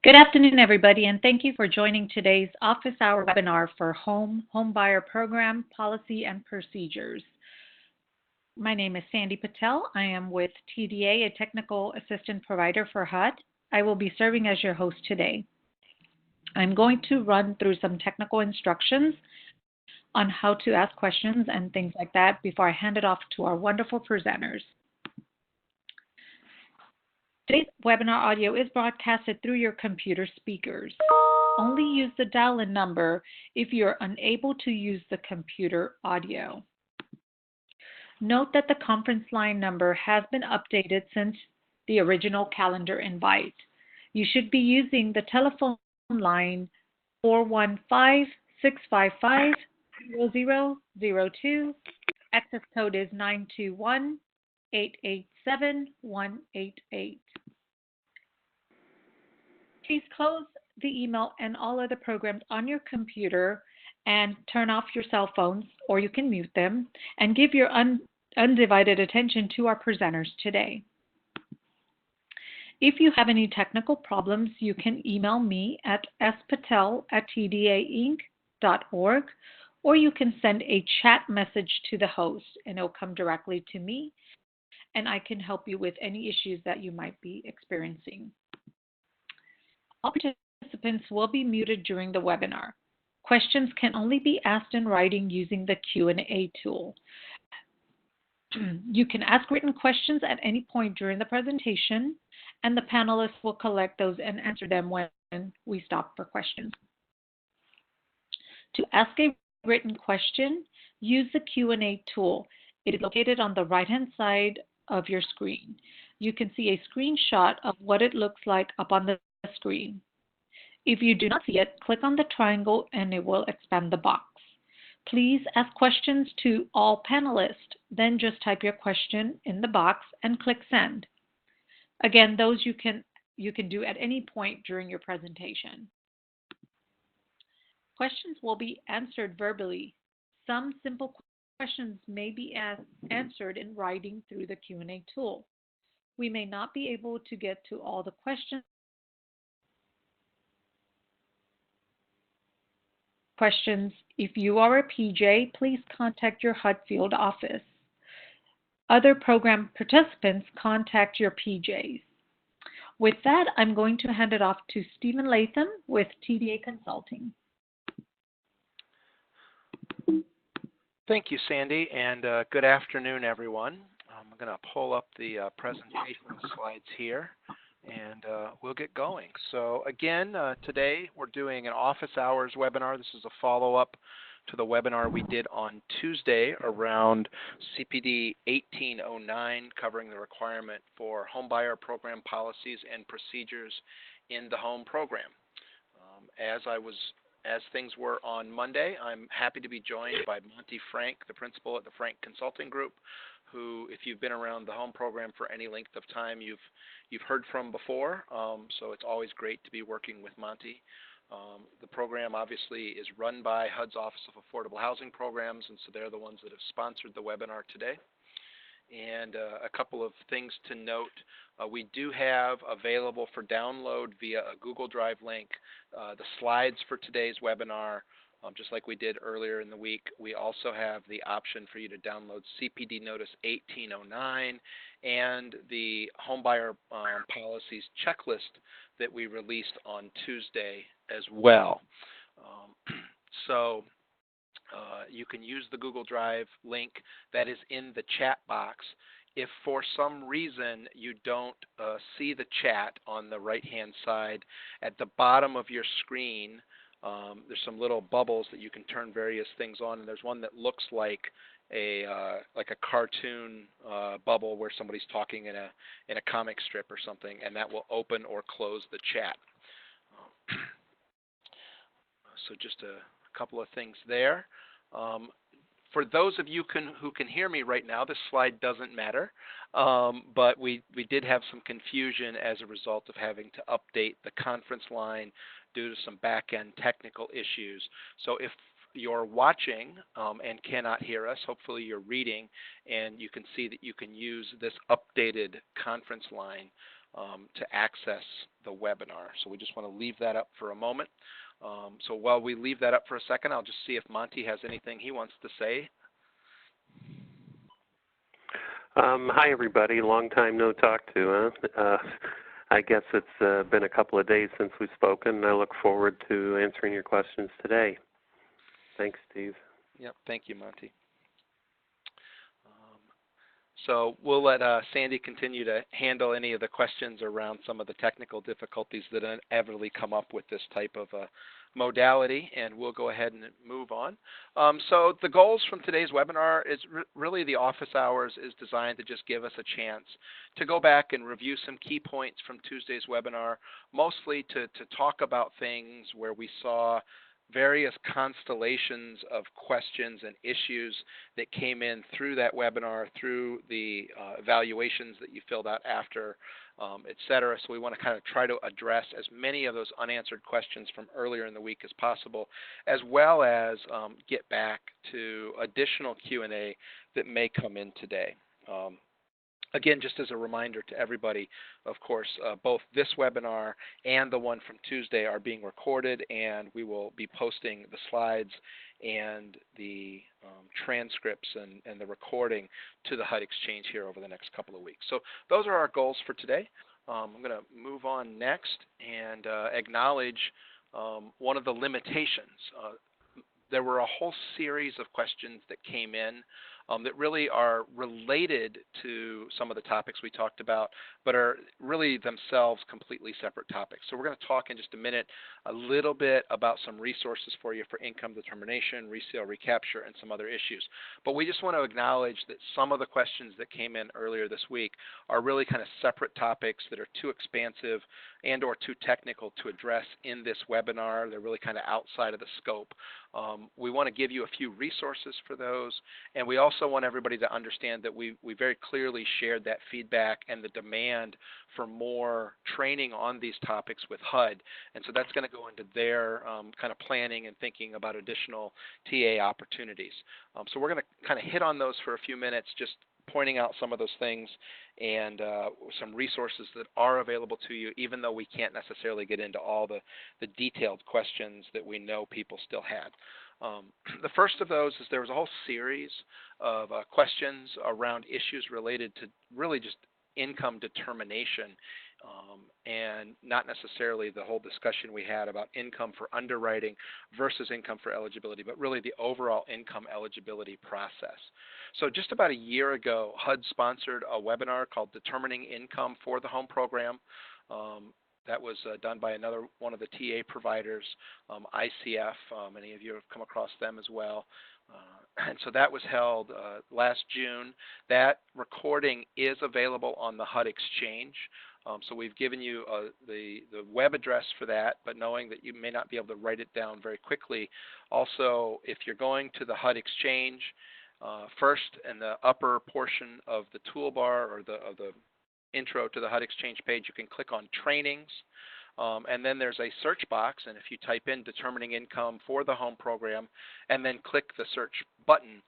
Good afternoon, everybody, and thank you for joining today's office hour webinar for Home Buyer Program Policy and Procedures. My name is Sandy Patel. I am with TDA, a technical assistant provider for HUD. I will be serving as your host today. I'm going to run through some technical instructions on how to ask questions and things like that before I hand it off to our wonderful presenters. Today's webinar audio is broadcasted through your computer speakers. Only use the dial-in number if you're unable to use the computer audio. Note that the conference line number has been updated since the original calendar invite. You should be using the telephone line 415-655-0002. Access code is 921-887-188. Please close the email and all other programs on your computer and turn off your cell phones, or you can mute them, and give your undivided attention to our presenters today. If you have any technical problems, you can email me at spatel@tdainc.org, or you can send a chat message to the host, and it'll come directly to me, and I can help you with any issues that you might be experiencing. All participants will be muted during the webinar. Questions can only be asked in writing using the Q&A tool. You can ask written questions at any point during the presentation, and the panelists will collect those and answer them when we stop for questions. To ask a written question, use the Q&A tool. It is located on the right-hand side of your screen. You can see a screenshot of what it looks like up on the screen. If you do not see it, click on the triangle and it will expand the box. Please ask questions to all panelists, then just type your question in the box and click send. Again, those you can do at any point during your presentation. Questions will be answered verbally. Some simple questions may be answered in writing through the Q&A tool. We may not be able to get to all the questions. If you are a PJ, please contact your HUD field office. Other program participants, contact your PJs. With that, I'm going to hand it off to Stephen Latham with TDA Consulting. Thank you, Sandy, and good afternoon, everyone. I'm going to pull up the presentation slides here, and we'll get going. So again, today we're doing an office hours webinar. This is a follow-up to the webinar we did on Tuesday around CPD 1809, covering the requirement for homebuyer program policies and procedures in the home program. As things were on Monday, I'm happy to be joined by Monty Frank, the principal at the Frank Consulting Group, who, if you've been around the home program for any length of time, you've heard from before. So it's always great to be working with Monty. The program obviously is run by HUD's Office of Affordable Housing Programs, and so they're the ones that have sponsored the webinar today. And a couple of things to note. We do have available for download via a Google Drive link the slides for today's webinar, just like we did earlier in the week. We also have the option for you to download CPD Notice 1809 and the Homebuyer Policies Checklist that we released on Tuesday as well. You can use the Google Drive link that is in the chat box. If for some reason you don't see the chat on the right-hand side, at the bottom of your screen, there's some little bubbles that you can turn various things on, and there's one that looks like a cartoon bubble where somebody's talking in a comic strip or something, and that will open or close the chat. So just a couple of things there. For those of you who can hear me right now, this slide doesn't matter, but we did have some confusion as a result of having to update the conference line due to some back-end technical issues. So if you're watching and cannot hear us, hopefully you're reading, and you can see that you can use this updated conference line to access the webinar. So we just want to leave that up for a moment. So while we leave that up for a second, I'll just see if Monty has anything he wants to say. Hi, everybody. Long time no talk to, huh? I guess it's been a couple of days since we've spoken, and I look forward to answering your questions today. Thanks, Steve. Yep, thank you, Monty. So we'll let Sandy continue to handle any of the questions around some of the technical difficulties that inevitably come up with this type of modality, and we'll go ahead and move on. So the goals from today's webinar is really the office hours is designed to just give us a chance to go back and review some key points from Tuesday's webinar, mostly to talk about things where we saw various constellations of questions and issues that came in through that webinar, through the evaluations that you filled out after, et cetera. So we want to kind of try to address as many of those unanswered questions from earlier in the week as possible, as well as get back to additional Q&A that may come in today. Again, just as a reminder to everybody, of course, both this webinar and the one from Tuesday are being recorded, and we will be posting the slides and the transcripts and the recording to the HUD Exchange here over the next couple of weeks. So those are our goals for today. I'm going to move on next and acknowledge one of the limitations. There were a whole series of questions that came in that really are related to some of the topics we talked about, but are really themselves completely separate topics. So we're going to talk in just a minute a little bit about some resources for you for income determination, resale, recapture, and some other issues. But we just want to acknowledge that some of the questions that came in earlier this week are really kind of separate topics that are too expansive and or too technical to address in this webinar. They're really kind of outside of the scope. We want to give you a few resources for those, and we also want everybody to understand that we very clearly shared that feedback and the demand for more training on these topics with HUD, and so that's going to go into their kind of planning and thinking about additional TA opportunities. So we're going to kind of hit on those for a few minutes, just pointing out some of those things and some resources that are available to you, even though we can't necessarily get into all the detailed questions that we know people still had. The first of those is there was a whole series of questions around issues related to really just income determination and not necessarily the whole discussion we had about income for underwriting versus income for eligibility, but really the overall income eligibility process. So just about a year ago, HUD sponsored a webinar called Determining Income for the Home Program. That was done by another one of the TA providers, ICF. Many of you have come across them as well. And so that was held last June. That recording is available on the HUD Exchange. So we've given you the web address for that, but knowing that you may not be able to write it down very quickly. Also, if you're going to the HUD Exchange, first in the upper portion of the toolbar or the intro to the HUD Exchange page, you can click on Trainings. And then there's a search box, and if you type in Determining Income for the Home Program and then click the search button,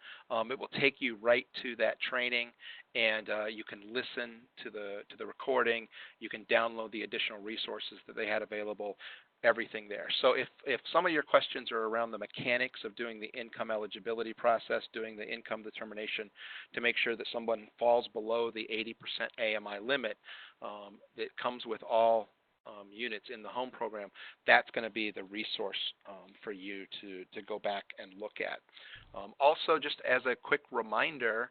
it will take you right to that training, and you can listen to the recording. You can download the additional resources that they had available, everything there. So if some of your questions are around the mechanics of doing the income eligibility process, doing the income determination to make sure that someone falls below the 80% AMI limit that comes with all units in the home program, that's going to be the resource for you to go back and look at. Also, just as a quick reminder,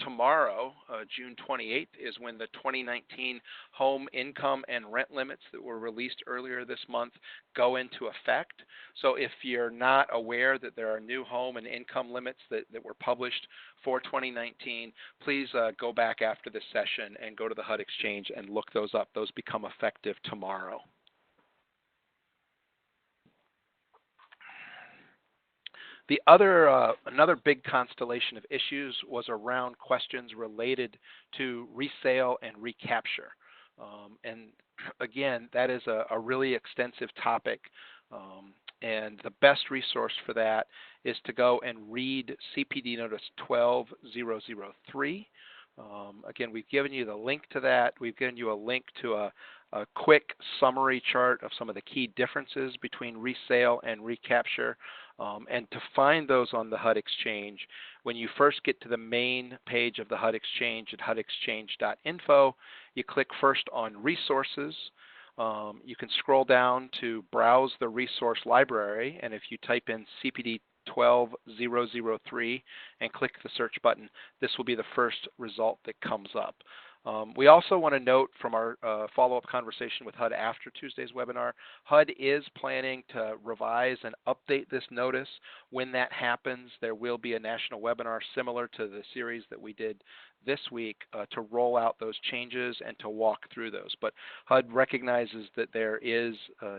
tomorrow, June 28th, is when the 2019 home income and rent limits that were released earlier this month go into effect. So if you're not aware that there are new home and income limits that were published for 2019, please go back after this session and go to the HUD Exchange and look those up. Those become effective tomorrow. The other, another big constellation of issues was around questions related to resale and recapture. And again, that is a really extensive topic. And the best resource for that is to go and read CPD Notice 12003. Again, we've given you the link to that. We've given you a link to a quick summary chart of some of the key differences between resale and recapture. And to find those on the HUD Exchange, when you first get to the main page of the HUD Exchange at hudexchange.info, you click first on Resources. You can scroll down to Browse the Resource Library, and if you type in CPD 12003 and click the search button, this will be the first result that comes up. We also want to note from our follow-up conversation with HUD after Tuesday's webinar, HUD is planning to revise and update this notice. When that happens, there will be a national webinar similar to the series that we did this week to roll out those changes and to walk through those. But HUD recognizes that there is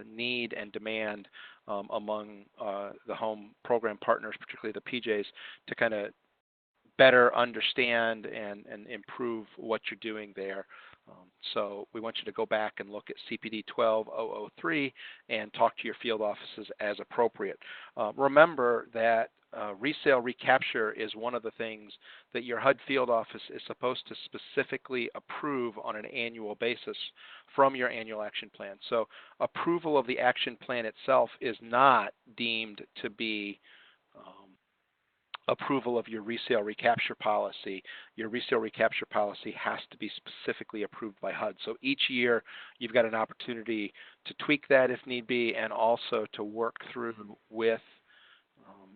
need and demand among the home program partners, particularly the PJs, to kind of better understand and improve what you're doing there. So we want you to go back and look at CPD 12003 and talk to your field offices as appropriate. Remember that resale recapture is one of the things that your HUD field office is supposed to specifically approve on an annual basis from your annual action plan. So approval of the action plan itself is not deemed to be approval of your resale recapture policy. Your resale recapture policy has to be specifically approved by HUD. So each year you've got an opportunity to tweak that if need be, and also to work through with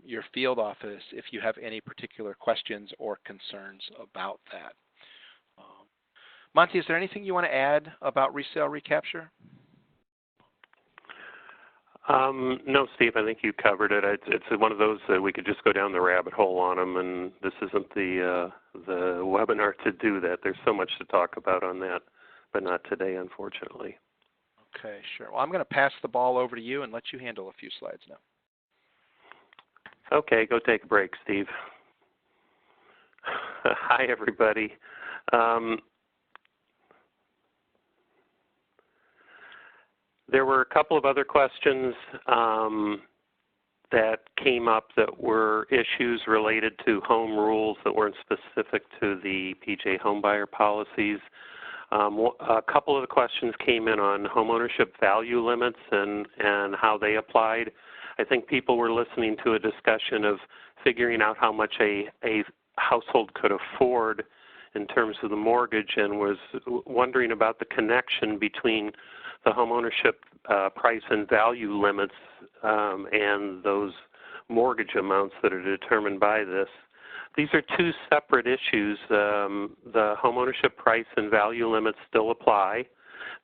your field office if you have any particular questions or concerns about that. Monty, is there anything you want to add about resale recapture? No, Steve, I think you covered it. It's one of those that we could just go down the rabbit hole on them, and this isn't the webinar to do that. There's so much to talk about on that, but not today, unfortunately. Okay, sure. Well, I'm going to pass the ball over to you and let you handle a few slides now. Okay, go take a break, Steve. Hi, everybody. There were a couple of other questions that came up that were issues related to home rules that weren't specific to the PJ Homebuyer policies. A couple of the questions came in on homeownership value limits and how they applied. I think people were listening to a discussion of figuring out how much a household could afford in terms of the mortgage, and was wondering about the connection between the homeownership price and value limits and those mortgage amounts that are determined by this. These are two separate issues. The homeownership price and value limits still apply.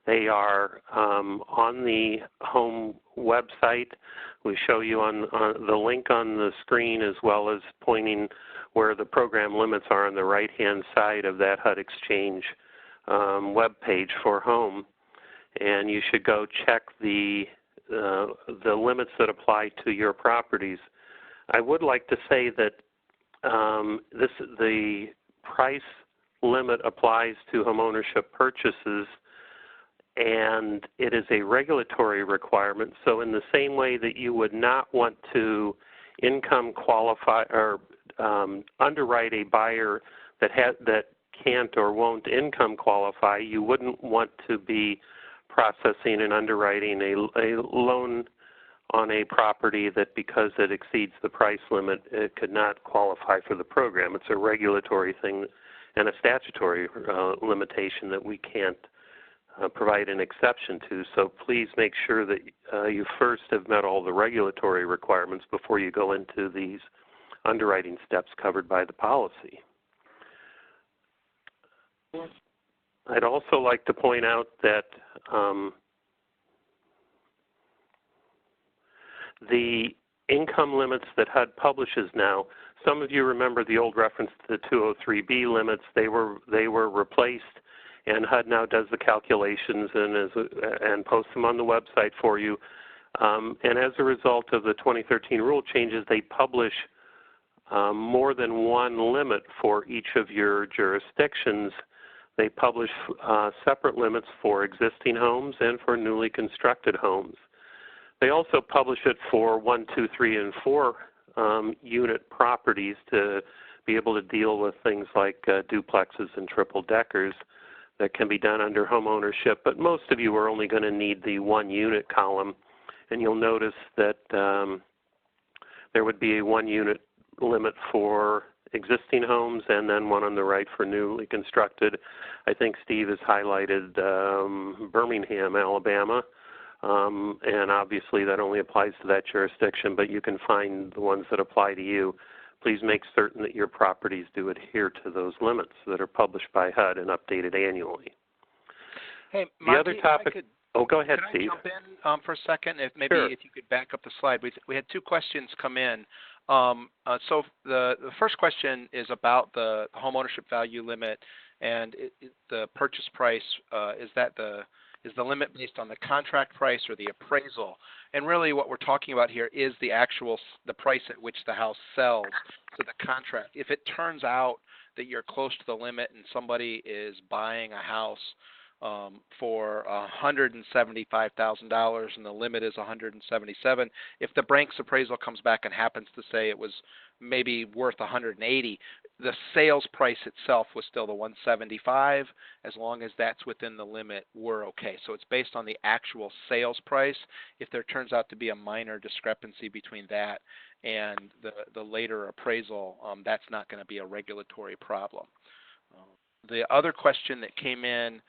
They are on the home website. We show you on the link on the screen, as well as pointing where the program limits are on the right-hand side of that HUD Exchange web page for home. And you should go check the limits that apply to your properties. I would like to say that the price limit applies to homeownership purchases, and it is a regulatory requirement. So in the same way that you would not want to income qualify or underwrite a buyer that can't or won't income qualify, you wouldn't want to be processing and underwriting a loan on a property that, because it exceeds the price limit, it could not qualify for the program. It's a regulatory thing and a statutory limitation that we can't provide an exception to. So please make sure that you first have met all the regulatory requirements before you go into these underwriting steps covered by the policy. I'd also like to point out that the income limits that HUD publishes now, some of you remember the old reference to the 203B limits. They were replaced, and HUD now does the calculations and posts them on the website for you. And as a result of the 2013 rule changes, they publish more than one limit for each of your jurisdictions. They publish separate limits for existing homes and for newly constructed homes. They also publish it for 1, 2, 3, and 4 unit properties to be able to deal with things like duplexes and triple deckers that can be done under home ownership. But most of you are only going to need the one unit column, and you'll notice that there would be a one unit limit for existing homes and then one on the right for newly constructed. I think Steve has highlighted Birmingham, Alabama, and obviously that only applies to that jurisdiction, but you can find the ones that apply to you. Please make certain that your properties do adhere to those limits that are published by HUD and updated annually. Hey, Monty, the other topic. Oh, go ahead, Steve. Can I jump in for a second? If you could back up the slide. We had two questions come in. So the first question is about the home ownership value limit and the purchase price. Is the limit based on the contract price or the appraisal? And really, what we're talking about here is the price at which the house sells. So the contract. If it turns out that you're close to the limit and somebody is buying a house for $175,000 and the limit is $177,000. If the Branks appraisal comes back and happens to say it was maybe worth $180,000, the sales price itself was still the $175,000. As long as that's within the limit, we're okay. So it's based on the actual sales price. If there turns out to be a minor discrepancy between that and the later appraisal, that's not going to be a regulatory problem. The other question that came in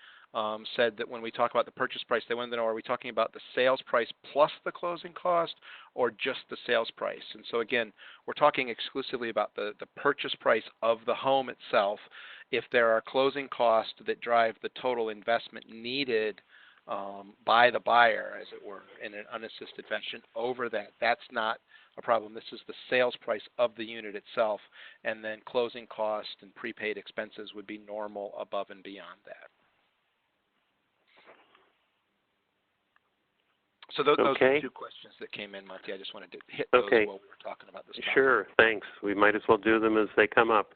said that when we talk about the purchase price, they wanted to know, are we talking about the sales price plus the closing cost or just the sales price? And so again, we're talking exclusively about the purchase price of the home itself. If there are closing costs that drive the total investment needed by the buyer, as it were, in an unassisted fashion over that, that's not a problem. This is the sales price of the unit itself, and then closing costs and prepaid expenses would be normal above and beyond that. So those are the two questions that came in, Monty. I just wanted to hit those while we were talking about this topic. Sure, thanks. We might as well do them as they come up.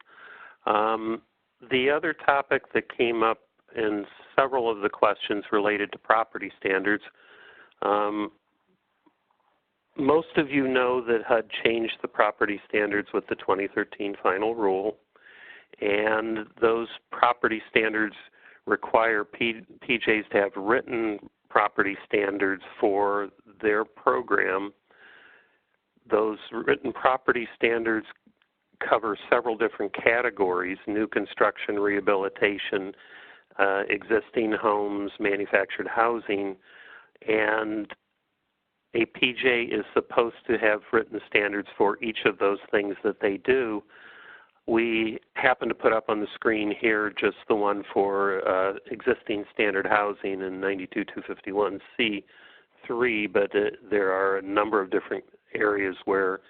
The other topic that came up in several of the questions related to property standards, most of you know that HUD changed the property standards with the 2013 final rule, and those property standards require PJs to have written property standards for their program. Those written property standards cover several different categories: new construction, rehabilitation, existing homes, manufactured housing, and a PJ is supposed to have written standards for each of those things that they do. We happen to put up on the screen here just the one for existing standard housing in 92-251C3, but there are a number of different areas where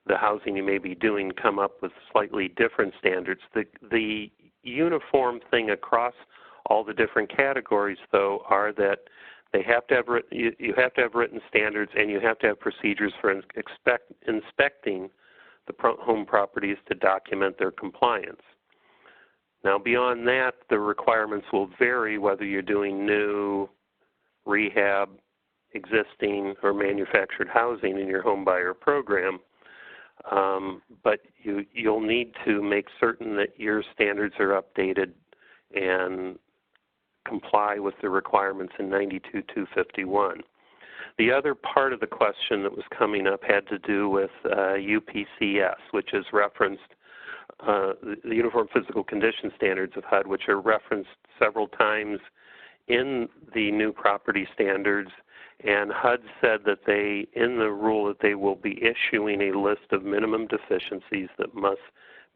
the housing you may be doing come up with slightly different standards. The uniform thing across all the different categories, though, are that they have to have you have to have written standards, and you have to have procedures for inspecting the home properties to document their compliance. Now, beyond that, the requirements will vary whether you're doing new, rehab, existing, or manufactured housing in your home buyer program. But you'll need to make certain that your standards are updated and comply with the requirements in 92-251. The other part of the question that was coming up had to do with UPCS, which is referenced, the Uniform Physical Condition Standards of HUD, which are referenced several times in the new property standards. And HUD said that in the rule, that they will be issuing a list of minimum deficiencies that must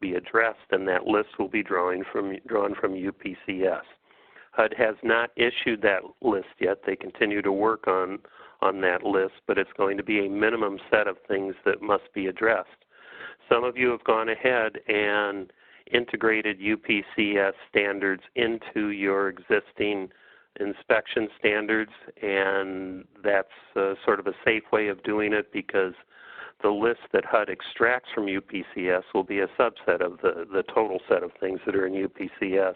be addressed, and that list will be drawn from UPCS. HUD has not issued that list yet. They continue to work on that list, but it's going to be a minimum set of things that must be addressed. Some of you have gone ahead and integrated UPCS standards into your existing inspection standards, and that's sort of a safe way of doing it, because the list that HUD extracts from UPCS will be a subset of the total set of things that are in UPCS.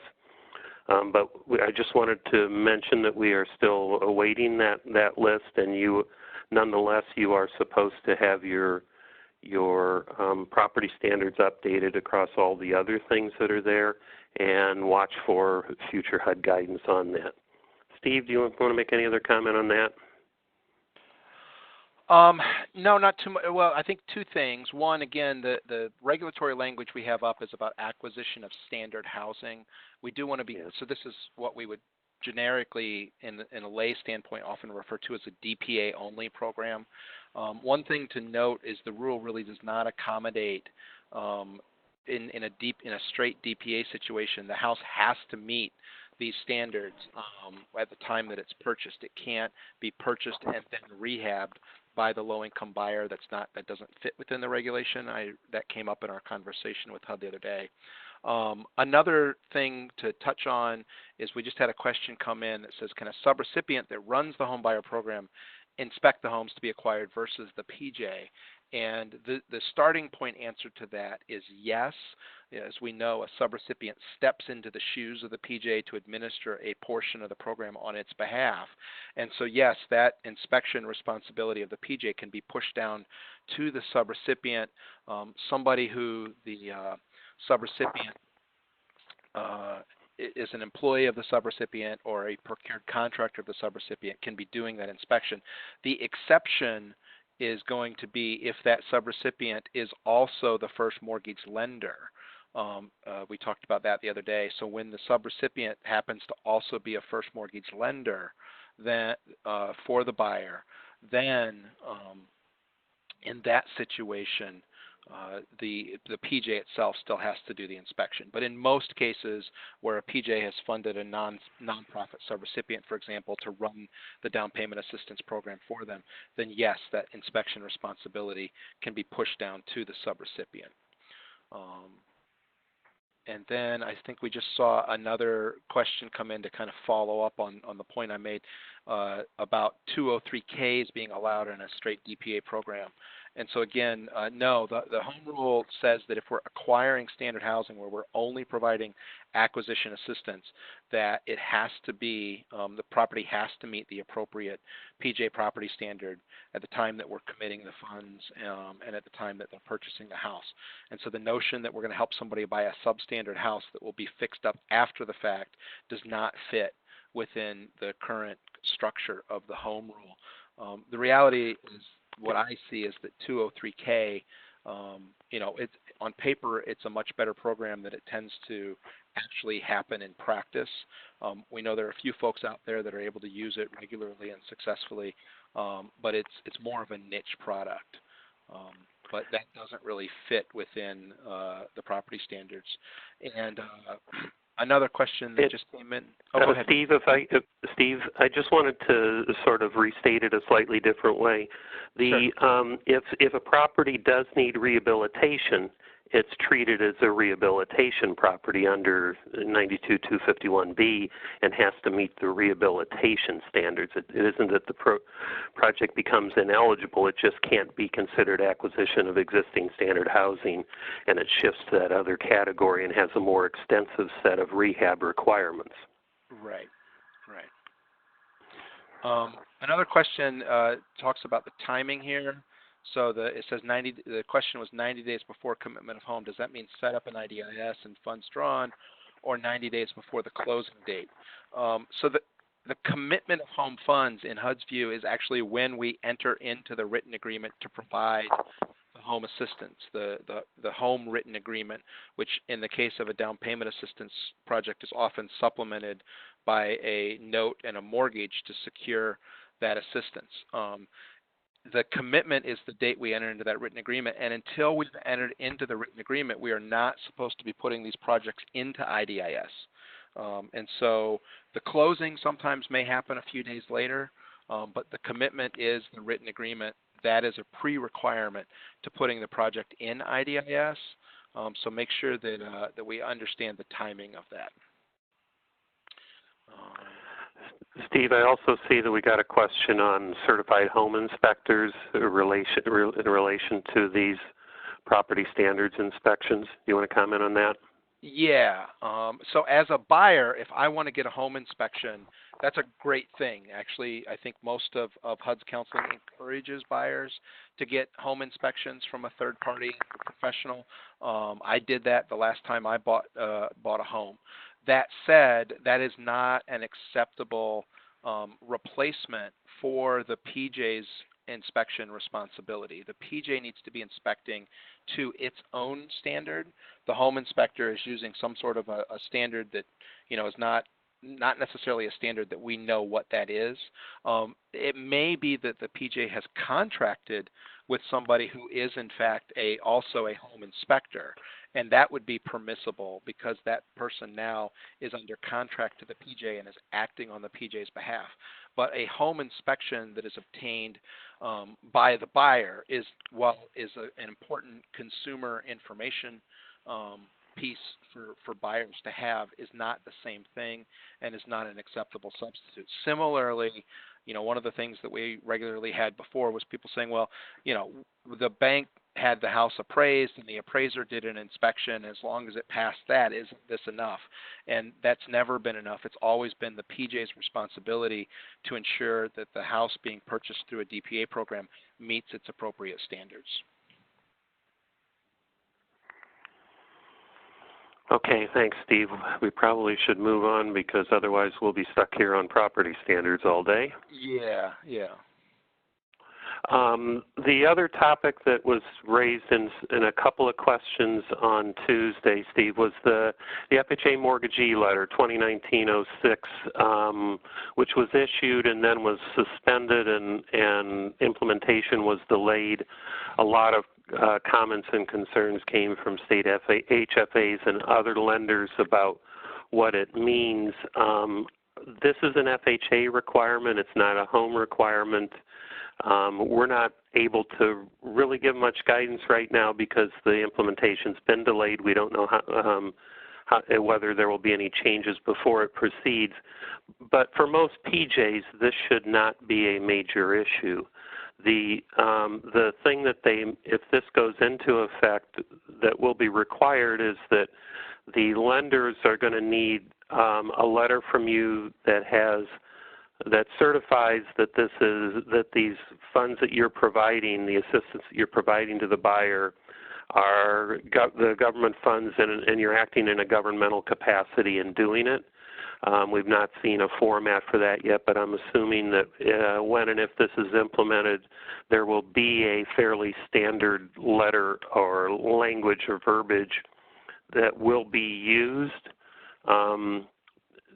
But I just wanted to mention that we are still awaiting that list, and nonetheless, you are supposed to have your your property standards updated across all the other things that are there, and watch for future HUD guidance on that. Steve, do you want to make any other comment on that? No, not too much. Well, I think two things. One, again, the regulatory language we have up is about acquisition of standard housing. We do want to be, so this is what we would generically, in a lay standpoint, often refer to as a DPA only program. One thing to note is the rule really does not accommodate in a straight DPA situation. The house has to meet these standards at the time that it's purchased. It can't be purchased and then rehabbed by the low-income buyer that doesn't fit within the regulation. That came up in our conversation with HUD the other day. Another thing to touch on is we just had a question come in that says, can a subrecipient that runs the Homebuyer program inspect the homes to be acquired versus the PJ? And the starting point answer to that is yes. As we know, a subrecipient steps into the shoes of the PJ to administer a portion of the program on its behalf. And so yes, that inspection responsibility of the PJ can be pushed down to the subrecipient, somebody who the subrecipient is an employee of the subrecipient or a procured contractor of the subrecipient can be doing that inspection. The exception is going to be if that subrecipient is also the first mortgage lender. We talked about that the other day. So when the subrecipient happens to also be a first mortgage lender then, for the buyer, then in that situation, the PJ itself still has to do the inspection. But in most cases where a PJ has funded a nonprofit subrecipient, for example, to run the down payment assistance program for them, then yes, that inspection responsibility can be pushed down to the subrecipient. And then I think we just saw another question come in to kind of follow up on the point I made about 203Ks being allowed in a straight DPA program. And so again, no, the home rule says that if we're acquiring standard housing where we're only providing acquisition assistance, that it has to be, the property has to meet the appropriate PJ property standard at the time that we're committing the funds and at the time that they're purchasing the house. And so the notion that we're going to help somebody buy a substandard house that will be fixed up after the fact does not fit within the current structure of the home rule. The reality is, what I see is that 203K, it's on paper, it's a much better program than it tends to actually happen in practice. We know there are a few folks out there that are able to use it regularly and successfully, but it's more of a niche product. But that doesn't really fit within the property standards. And another question that just came in. Oh, go ahead. Steve, I just wanted to sort of restate it a slightly different way. Sure. If a property does need rehabilitation, it's treated as a rehabilitation property under 92-251B and has to meet the rehabilitation standards. It isn't that the project becomes ineligible. It just can't be considered acquisition of existing standard housing, and it shifts to that other category and has a more extensive set of rehab requirements. Right. Another question talks about the timing here. So it says the question was 90 days before commitment of home. Does that mean set up an IDIS and funds drawn, or 90 days before the closing date? So the commitment of home funds in HUD's view is actually when we enter into the written agreement to provide the home assistance, the home written agreement, which in the case of a down payment assistance project is often supplemented by a note and a mortgage to secure that assistance. The commitment is the date we enter into that written agreement, and until we've entered into the written agreement, we are not supposed to be putting these projects into IDIS. And so the closing sometimes may happen a few days later, but the commitment is the written agreement. That is a pre-requirement to putting the project in IDIS. So make sure that we understand the timing of that. Steve, I also see that we got a question on certified home inspectors in relation to these property standards inspections. Do you want to comment on that? Yeah. So as a buyer, if I want to get a home inspection that's a great thing. Actually, I think most of HUD's counseling encourages buyers to get home inspections from a third-party professional. I did that the last time I bought a home. That said, that is not an acceptable replacement for the PJ's inspection responsibility. The PJ needs to be inspecting to its own standard. The home inspector is using some sort of a standard that, is not necessarily a standard that we know what that is. It may be that the PJ has contracted with somebody who is in fact also a home inspector, and that would be permissible because that person now is under contract to the PJ and is acting on the PJ's behalf. But a home inspection that is obtained by the buyer is an important consumer information piece for buyers to have, is not the same thing and is not an acceptable substitute. Similarly, one of the things that we regularly had before was people saying, well, the bank had the house appraised and the appraiser did an inspection. As long as it passed that, isn't this enough? And that's never been enough. It's always been the PJ's responsibility to ensure that the house being purchased through a DPA program meets its appropriate standards. Okay, thanks, Steve. We probably should move on because otherwise we'll be stuck here on property standards all day. Yeah. The other topic that was raised in a couple of questions on Tuesday, Steve, was the FHA mortgagee letter 2019-06, which was issued and then was suspended and implementation was delayed. A lot of comments and concerns came from state HFAs and other lenders about what it means. This is an FHA requirement. It's not a home requirement. We're not able to really give much guidance right now because the implementation's been delayed. We don't know whether there will be any changes before it proceeds. But for most PJs, this should not be a major issue. The thing that if this goes into effect, that will be required is that the lenders are going to need a letter from you that certifies that these funds that you're providing, the assistance that you're providing to the buyer, are the government funds and you're acting in a governmental capacity in doing it. We've not seen a format for that yet, but I'm assuming that when and if this is implemented, there will be a fairly standard letter or language or verbiage that will be used.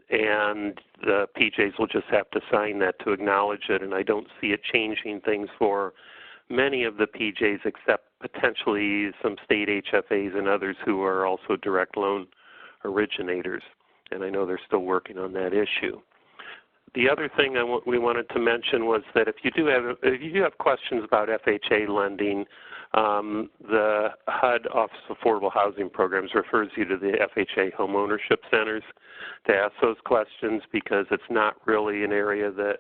And the PJs will just have to sign that to acknowledge it, and I don't see it changing things for many of the PJs except potentially some state HFAs and others who are also direct loan originators, and I know they're still working on that issue. The other thing we wanted to mention was that if you do have questions about FHA lending, the HUD Office of Affordable Housing Programs refers you to the FHA home ownership centers to ask those questions because it's not really an area that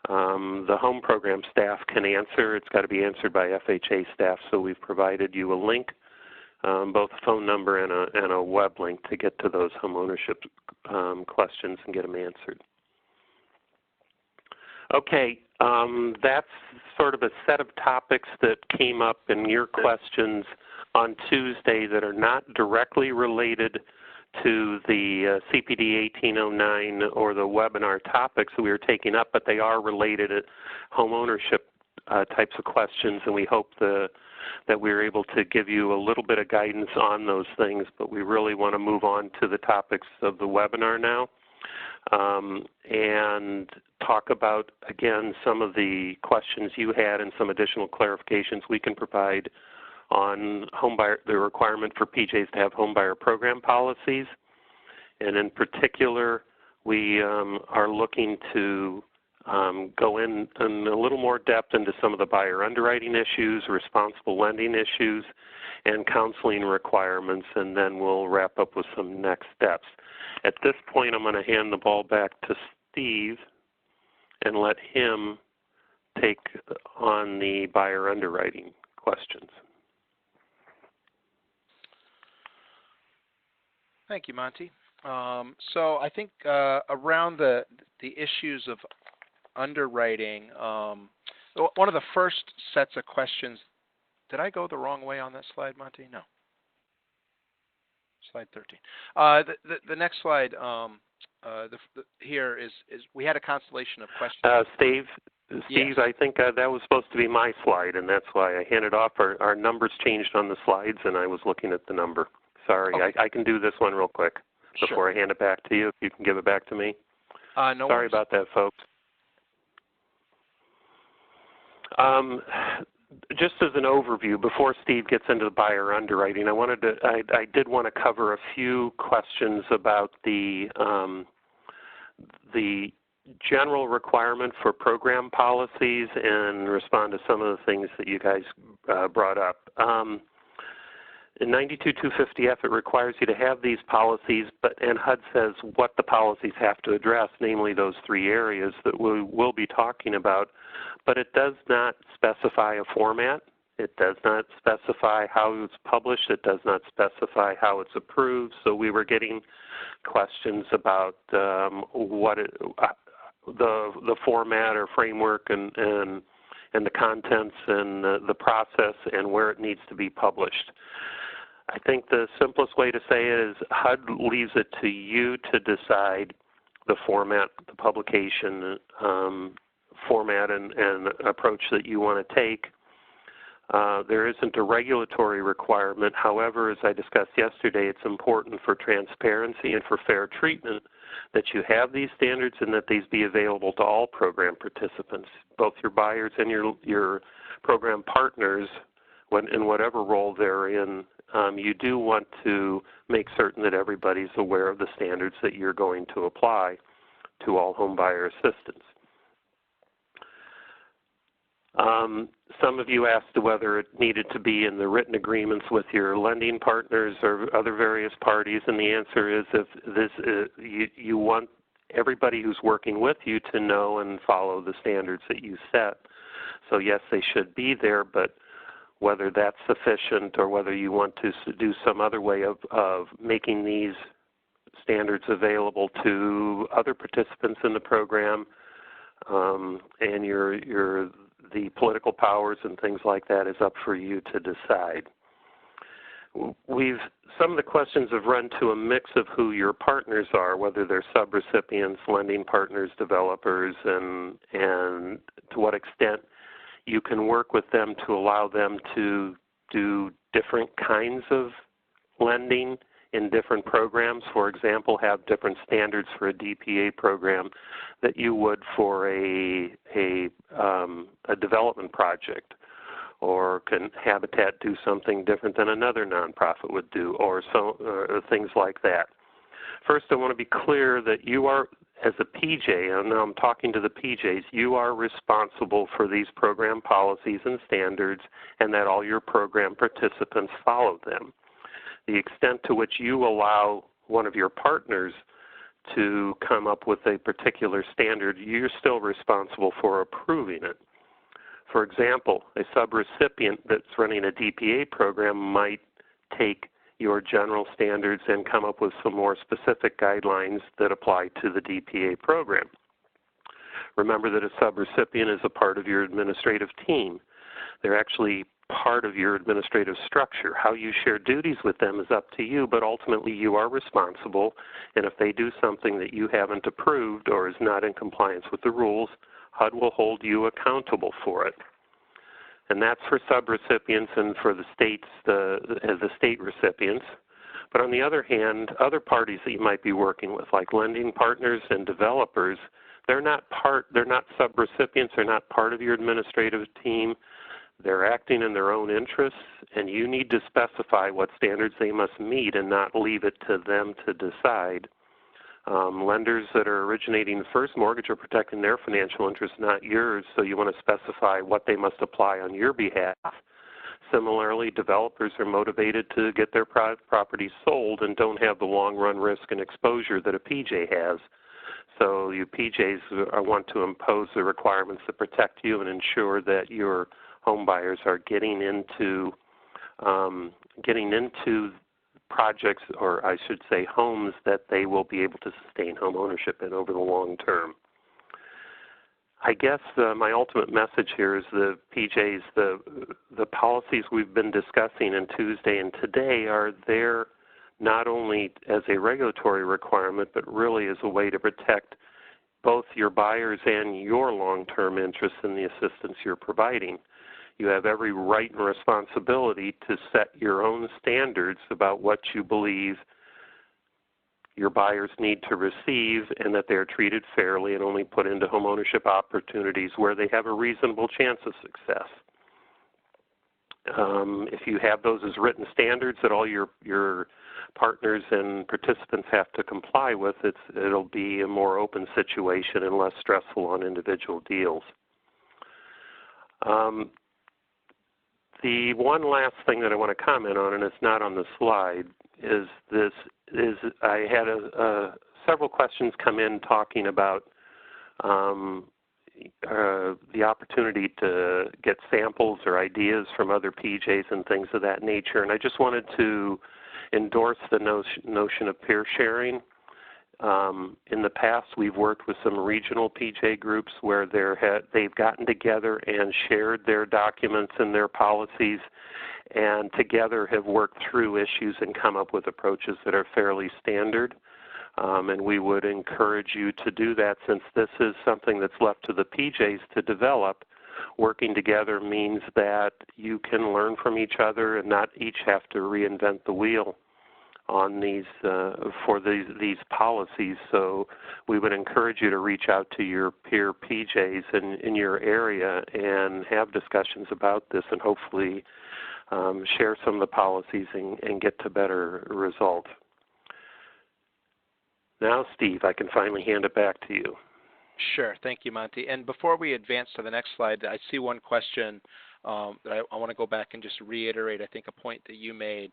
the home program staff can answer. It's got to be answered by FHA staff, so we've provided you a link, both a phone number and a web link to get to those home ownership questions and get them answered. Okay, that's sort of a set of topics that came up in your questions on Tuesday that are not directly related to the CPD 1809 or the webinar topics that we were taking up, but they are related to home ownership types of questions, and we hope that we were able to give you a little bit of guidance on those things, but we really want to move on to the topics of the webinar now. And talk about, again, some of the questions you had and some additional clarifications we can provide on the requirement for PJs to have homebuyer program policies. And in particular, we are looking to go in a little more depth into some of the buyer underwriting issues, responsible lending issues, and counseling requirements, and then we'll wrap up with some next steps. At this point, I'm going to hand the ball back to Steve and let him take on the buyer underwriting questions. Thank you, Monty. So I think around the issues of underwriting, one of the first sets of questions. Did I go the wrong way on that slide, Monty? No. Slide 13. The next slide here is we had a constellation of questions. Steve, Yes. I think that was supposed to be my slide, and that's why I handed off. Our numbers changed on the slides, and I was looking at the number. Sorry, Okay. I can do this one real quick before I hand it back to you, if you can give it back to me. No Sorry worries. about that, folks. Just as an overview, before Steve gets into the buyer underwriting, I did want to cover a few questions about the general requirement for program policies and respond to some of the things that you guys brought up. In 92-250F, it requires you to have these policies, and HUD says what the policies have to address, namely those three areas that we will be talking about, but it does not specify a format. It does not specify how it's published. It does not specify how it's approved. So we were getting questions about the format or framework and the contents and the process and where it needs to be published. I think the simplest way to say it is HUD leaves it to you to decide the format, the publication format and approach that you want to take. There isn't a regulatory requirement. However, as I discussed yesterday, it's important for transparency and for fair treatment that you have these standards and that these be available to all program participants, both your buyers and your program partners, in whatever role they're in. You do want to make certain that everybody's aware of the standards that you're going to apply to all home buyer assistance. Some of you asked whether it needed to be in the written agreements with your lending partners or other various parties, and the answer is if this you want everybody who's working with you to know and follow the standards that you set. So yes, they should be there, but whether that's sufficient or whether you want to do some other way of making these standards available to other participants in the program and the political powers and things like that is up for you to decide. Some of the questions have run to a mix of who your partners are, whether they're subrecipients, lending partners, developers, and to what extent you can work with them to allow them to do different kinds of lending in different programs. For example, have different standards for a DPA program that you would for a development project, or can Habitat do something different than another nonprofit would do, or things like that. First, I want to be clear that you are, as a PJ, and now I'm talking to the PJs, you are responsible for these program policies and standards, and that all your program participants follow them. The extent to which you allow one of your partners to come up with a particular standard, you're still responsible for approving it. For example, a subrecipient that's running a DPA program might take your general standards and come up with some more specific guidelines that apply to the DPA program. Remember that a subrecipient is a part of your administrative team. They're actually part of your administrative structure. How you share duties with them is up to you, but ultimately you are responsible, and if they do something that you haven't approved or is not in compliance with the rules, HUD will hold you accountable for it. And that's for subrecipients and for the states, the state recipients. But on the other hand, other parties that you might be working with, like lending partners and developers, they're not subrecipients, they're not part of your administrative team. They're acting in their own interests, and you need to specify what standards they must meet and not leave it to them to decide. Lenders that are originating the first mortgage are protecting their financial interests, not yours, so you want to specify what they must apply on your behalf. Similarly, developers are motivated to get their properties sold and don't have the long-run risk and exposure that a PJ has. So you PJs want to impose the requirements that protect you and ensure that your home buyers are getting into projects, or I should say homes, that they will be able to sustain home ownership in over the long term. I guess my ultimate message here is the PJs, the policies we've been discussing on Tuesday and today are there not only as a regulatory requirement, but really as a way to protect both your buyers and your long-term interests in the assistance you're providing. You have every right and responsibility to set your own standards about what you believe your buyers need to receive and that they're treated fairly and only put into homeownership opportunities where they have a reasonable chance of success. If you have those as written standards that all your partners and participants have to comply with, it'll be a more open situation and less stressful on individual deals. The one last thing that I want to comment on, and it's not on the slide, is I had several questions come in talking about the opportunity to get samples or ideas from other PJs and things of that nature. And I just wanted to endorse the notion of peer sharing. In the past, we've worked with some regional PJ groups where they've gotten together and shared their documents and their policies, and together have worked through issues and come up with approaches that are fairly standard. And we would encourage you to do that, since this is something that's left to the PJs to develop. Working together means that you can learn from each other and not each have to reinvent the wheel on these policies. So we would encourage you to reach out to your peer PJs in your area and have discussions about this, and hopefully share some of the policies and get to better results. Now, Steve, I can finally hand it back to you. Sure. Thank you, Monty. And before we advance to the next slide, I see one question that I want to go back and just reiterate, I think, a point that you made.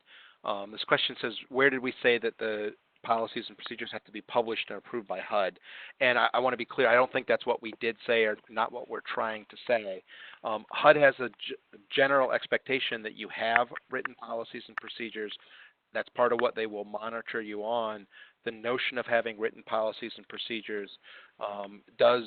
This question says, where did we say that the policies and procedures have to be published and approved by HUD? And I want to be clear, I don't think that's what we did say, or not what we're trying to say. HUD has a general expectation that you have written policies and procedures. That's part of what they will monitor you on. The notion of having written policies and procedures does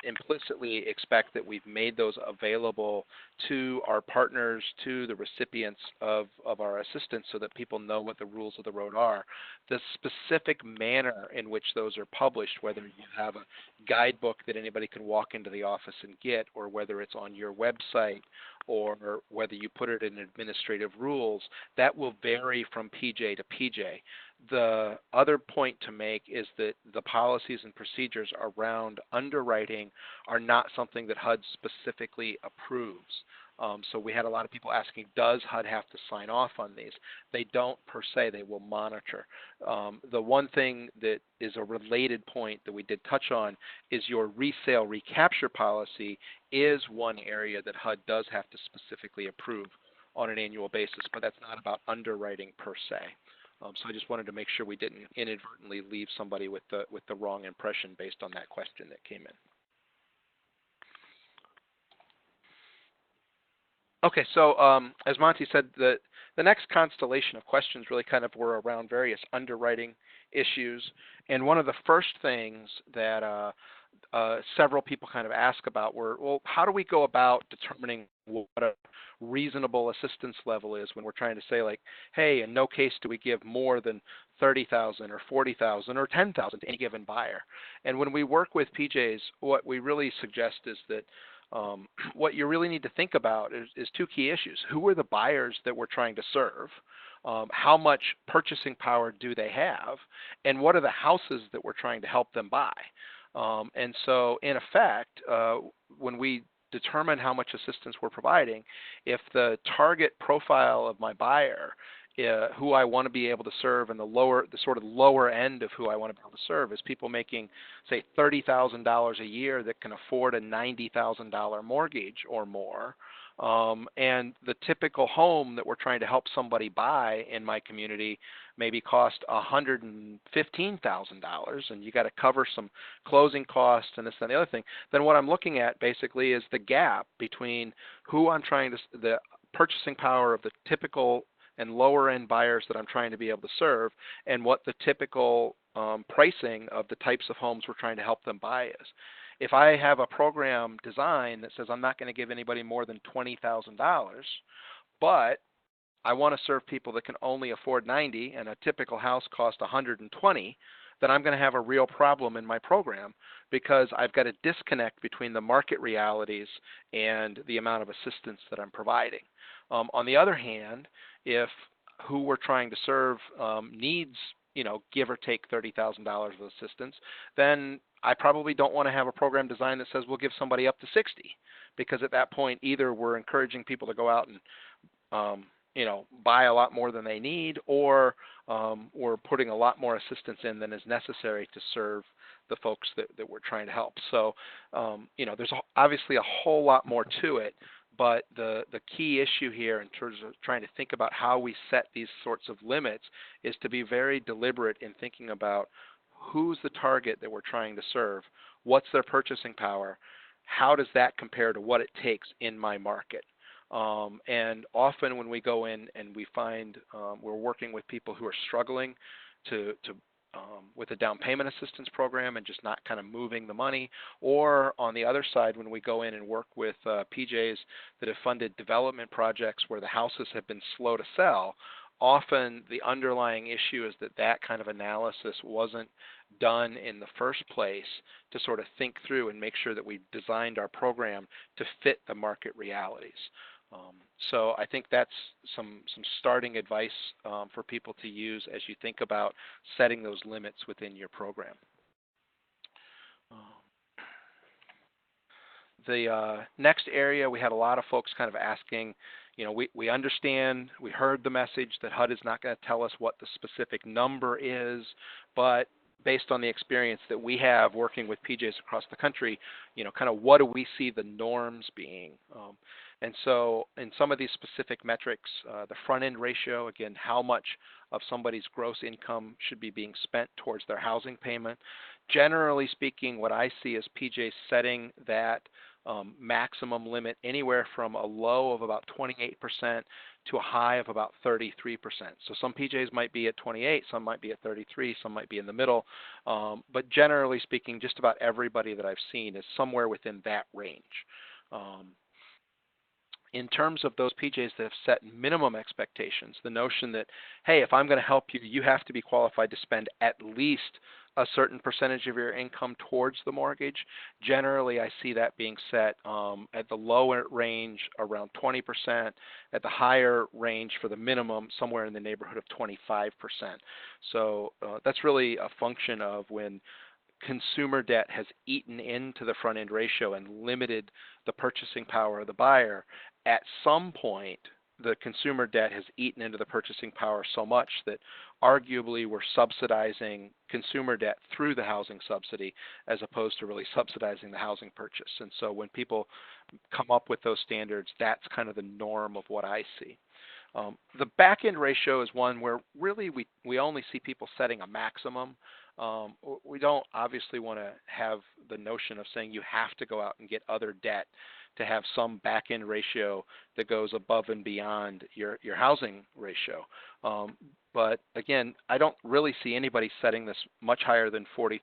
implicitly expect that we've made those available to our partners, to the recipients of our assistance, so that people know what the rules of the road are. The specific manner in which those are published, whether you have a guidebook that anybody can walk into the office and get, or whether it's on your website, or whether you put it in administrative rules, that will vary from PJ to PJ. The other point to make is that the policies and procedures around underwriting are not something that HUD specifically approves. So we had a lot of people asking, does HUD have to sign off on these? They don't per se, they will monitor. The one thing that is a related point that we did touch on is your resale recapture policy is one area that HUD does have to specifically approve on an annual basis, but that's not about underwriting per se. So I just wanted to make sure we didn't inadvertently leave somebody with the wrong impression based on that question that came in. Okay, so as Monty said, the next constellation of questions really kind of were around various underwriting issues, and one of the first things that several people kind of ask about were, well, how do we go about determining what a reasonable assistance level is when we're trying to say, like, hey, in no case do we give more than $30,000 or $40,000 or $10,000 to any given buyer. And when we work with PJs, what we really suggest is that what you really need to think about is two key issues. Who are the buyers that we're trying to serve? How much purchasing power do they have? And what are the houses that we're trying to help them buy? And so, in effect, when we determine how much assistance we're providing, if the target profile of my buyer, who I want to be able to serve, and the sort of lower end of who I want to be able to serve is people making, say, $30,000 a year that can afford a $90,000 mortgage or more. And the typical home that we're trying to help somebody buy in my community maybe cost $115,000, and you got to cover some closing costs and this and the other thing. Then what I'm looking at basically is the gap between who I'm trying to, the purchasing power of the typical and lower end buyers that I'm trying to be able to serve, and what the typical pricing of the types of homes we're trying to help them buy is. If I have a program design that says I'm not going to give anybody more than $20,000, but I want to serve people that can only afford 90 and a typical house costs 120, then I'm going to have a real problem in my program because I've got a disconnect between the market realities and the amount of assistance that I'm providing. On the other hand, if who we're trying to serve needs, give or take $30,000 of assistance, then I probably don't want to have a program design that says we'll give somebody up to 60, because at that point either we're encouraging people to go out and buy a lot more than they need, or we're putting a lot more assistance in than is necessary to serve the folks that we're trying to help. So, there's obviously a whole lot more to it, but the key issue here in terms of trying to think about how we set these sorts of limits is to be very deliberate in thinking about who's the target that we're trying to serve, what's their purchasing power, how does that compare to what it takes in my market. And often when we go in and we find we're working with people who are struggling with a down payment assistance program and just not kind of moving the money, or on the other side when we go in and work with PJs that have funded development projects where the houses have been slow to sell, often the underlying issue is that kind of analysis wasn't done in the first place to sort of think through and make sure that we designed our program to fit the market realities. So I think that's some starting advice for people to use as you think about setting those limits within your program. The next area, we had a lot of folks kind of asking, we understand, we heard the message that HUD is not going to tell us what the specific number is, but based on the experience that we have working with PJs across the country, kind of what do we see the norms being? And so in some of these specific metrics, the front-end ratio, again, how much of somebody's gross income should be being spent towards their housing payment. Generally speaking, what I see is PJs setting that maximum limit anywhere from a low of about 28% to a high of about 33%. So some PJs might be at 28, some might be at 33, some might be in the middle. But generally speaking, just about everybody that I've seen is somewhere within that range. In terms of those PJs that have set minimum expectations, the notion that, hey, if I'm going to help you, you have to be qualified to spend at least a certain percentage of your income towards the mortgage. Generally, I see that being set at the lower range around 20%, at the higher range for the minimum somewhere in the neighborhood of 25%. So that's really a function of when consumer debt has eaten into the front-end ratio and limited the purchasing power of the buyer. At some point, the consumer debt has eaten into the purchasing power so much that arguably we're subsidizing consumer debt through the housing subsidy as opposed to really subsidizing the housing purchase. And so when people come up with those standards, that's kind of the norm of what I see. The back-end ratio is one where really we only see people setting a maximum. We don't obviously want to have the notion of saying you have to go out and get other debt to have some back-end ratio that goes above and beyond your housing ratio. But again, I don't really see anybody setting this much higher than 43%.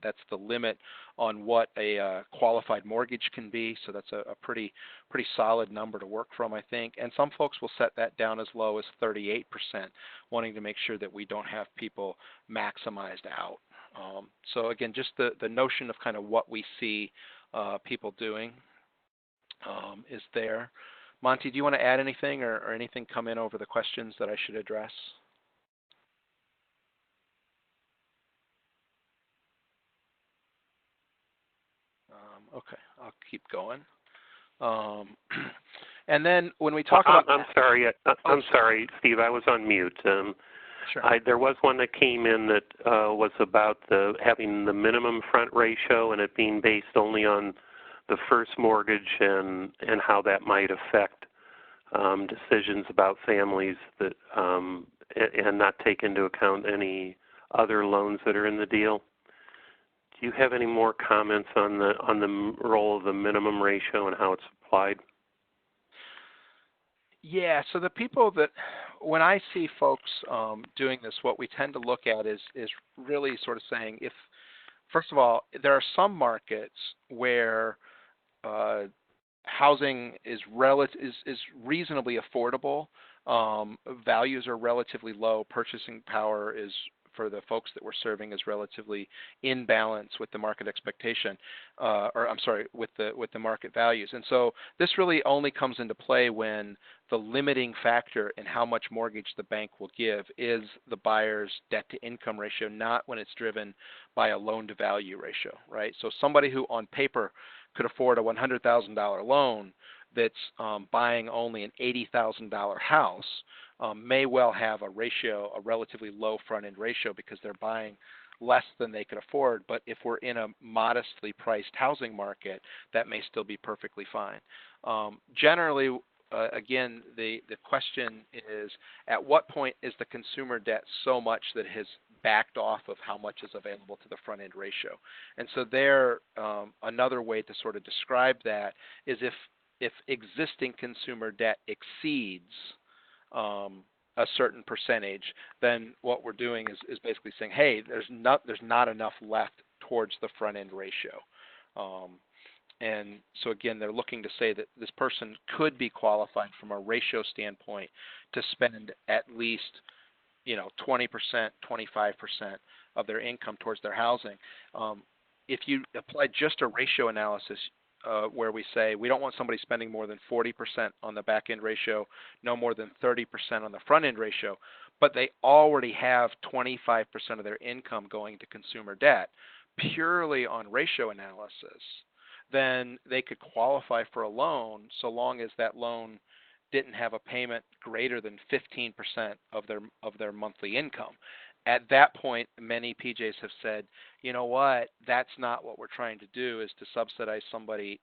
That's the limit on what a qualified mortgage can be. So that's a pretty solid number to work from, I think. And some folks will set that down as low as 38%, wanting to make sure that we don't have people maximized out. So again, just the notion of kind of what we see people doing is there. Monty, do you want to add anything or anything come in over the questions that I should address? Okay, I'll keep going. And then when we talk about... I'm sorry, I'm sorry, Steve, I was on mute. Sure. There was one that came in that was about having the minimum front ratio and it being based only on the first mortgage and how that might affect decisions about families that and not take into account any other loans that are in the deal. Do you have any more comments on the role of the minimum ratio and how it's applied? Yeah, so the people that when I see folks doing this, what we tend to look at is really sort of saying, if first of all, there are some markets where uh, housing is reasonably affordable. Values are relatively low. Purchasing power is for the folks that we're serving is relatively in balance with the market expectation, or I'm sorry, with the market values. And so this really only comes into play when the limiting factor in how much mortgage the bank will give is the buyer's debt to income ratio, not when it's driven by a loan to value ratio, right? So somebody who on paper could afford a $100,000 loan that's buying only an $80,000 house may well have a ratio, a relatively low front-end ratio because they're buying less than they could afford. But if we're in a modestly priced housing market, that may still be perfectly fine. Generally, again, the question is, at what point is the consumer debt so much that it has backed off of how much is available to the front end ratio? And so there, another way to sort of describe that is if existing consumer debt exceeds a certain percentage, then what we're doing is basically saying, hey, there's not enough left towards the front end ratio. And so again, they're looking to say that this person could be qualified from a ratio standpoint to spend at least 20%, 25% of their income towards their housing. If you apply just a ratio analysis where we say we don't want somebody spending more than 40% on the back end ratio, no more than 30% on the front end ratio, but they already have 25% of their income going to consumer debt purely on ratio analysis, then they could qualify for a loan so long as that loan didn't have a payment greater than 15% of their monthly income. At that point, many PJs have said, you know what, that's not what we're trying to do, is to subsidize somebody's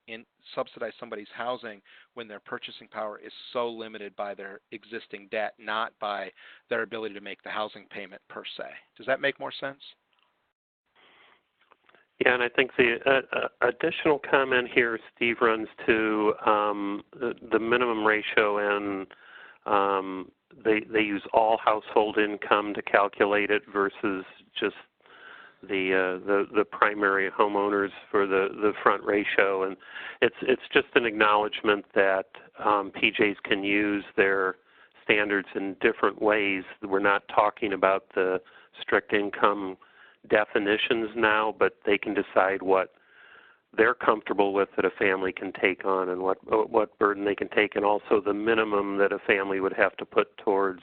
housing when their purchasing power is so limited by their existing debt, not by their ability to make the housing payment per se. Does that make more sense? Yeah, and I think the additional comment here, Steve, runs to the minimum ratio, and they use all household income to calculate it versus just the primary homeowners for the front ratio, and it's just an acknowledgement that PJs can use their standards in different ways. We're not talking about the strict income definitions now, but they can decide what they're comfortable with that a family can take on, and what burden they can take, and also the minimum that a family would have to put towards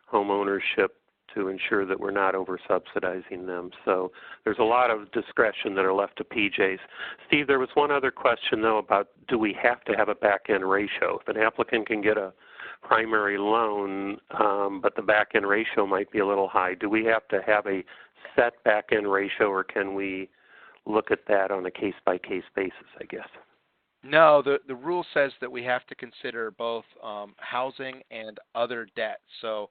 home ownership to ensure that we're not over-subsidizing them. So there's a lot of discretion that are left to PJs. Steve, there was one other question, though, about do we have to have a back-end ratio? If an applicant can get a primary loan, but the back-end ratio might be a little high, do we have to have a set back-end ratio, or can we look at that on a case-by-case basis, I guess? No, the rule says that we have to consider both housing and other debt. So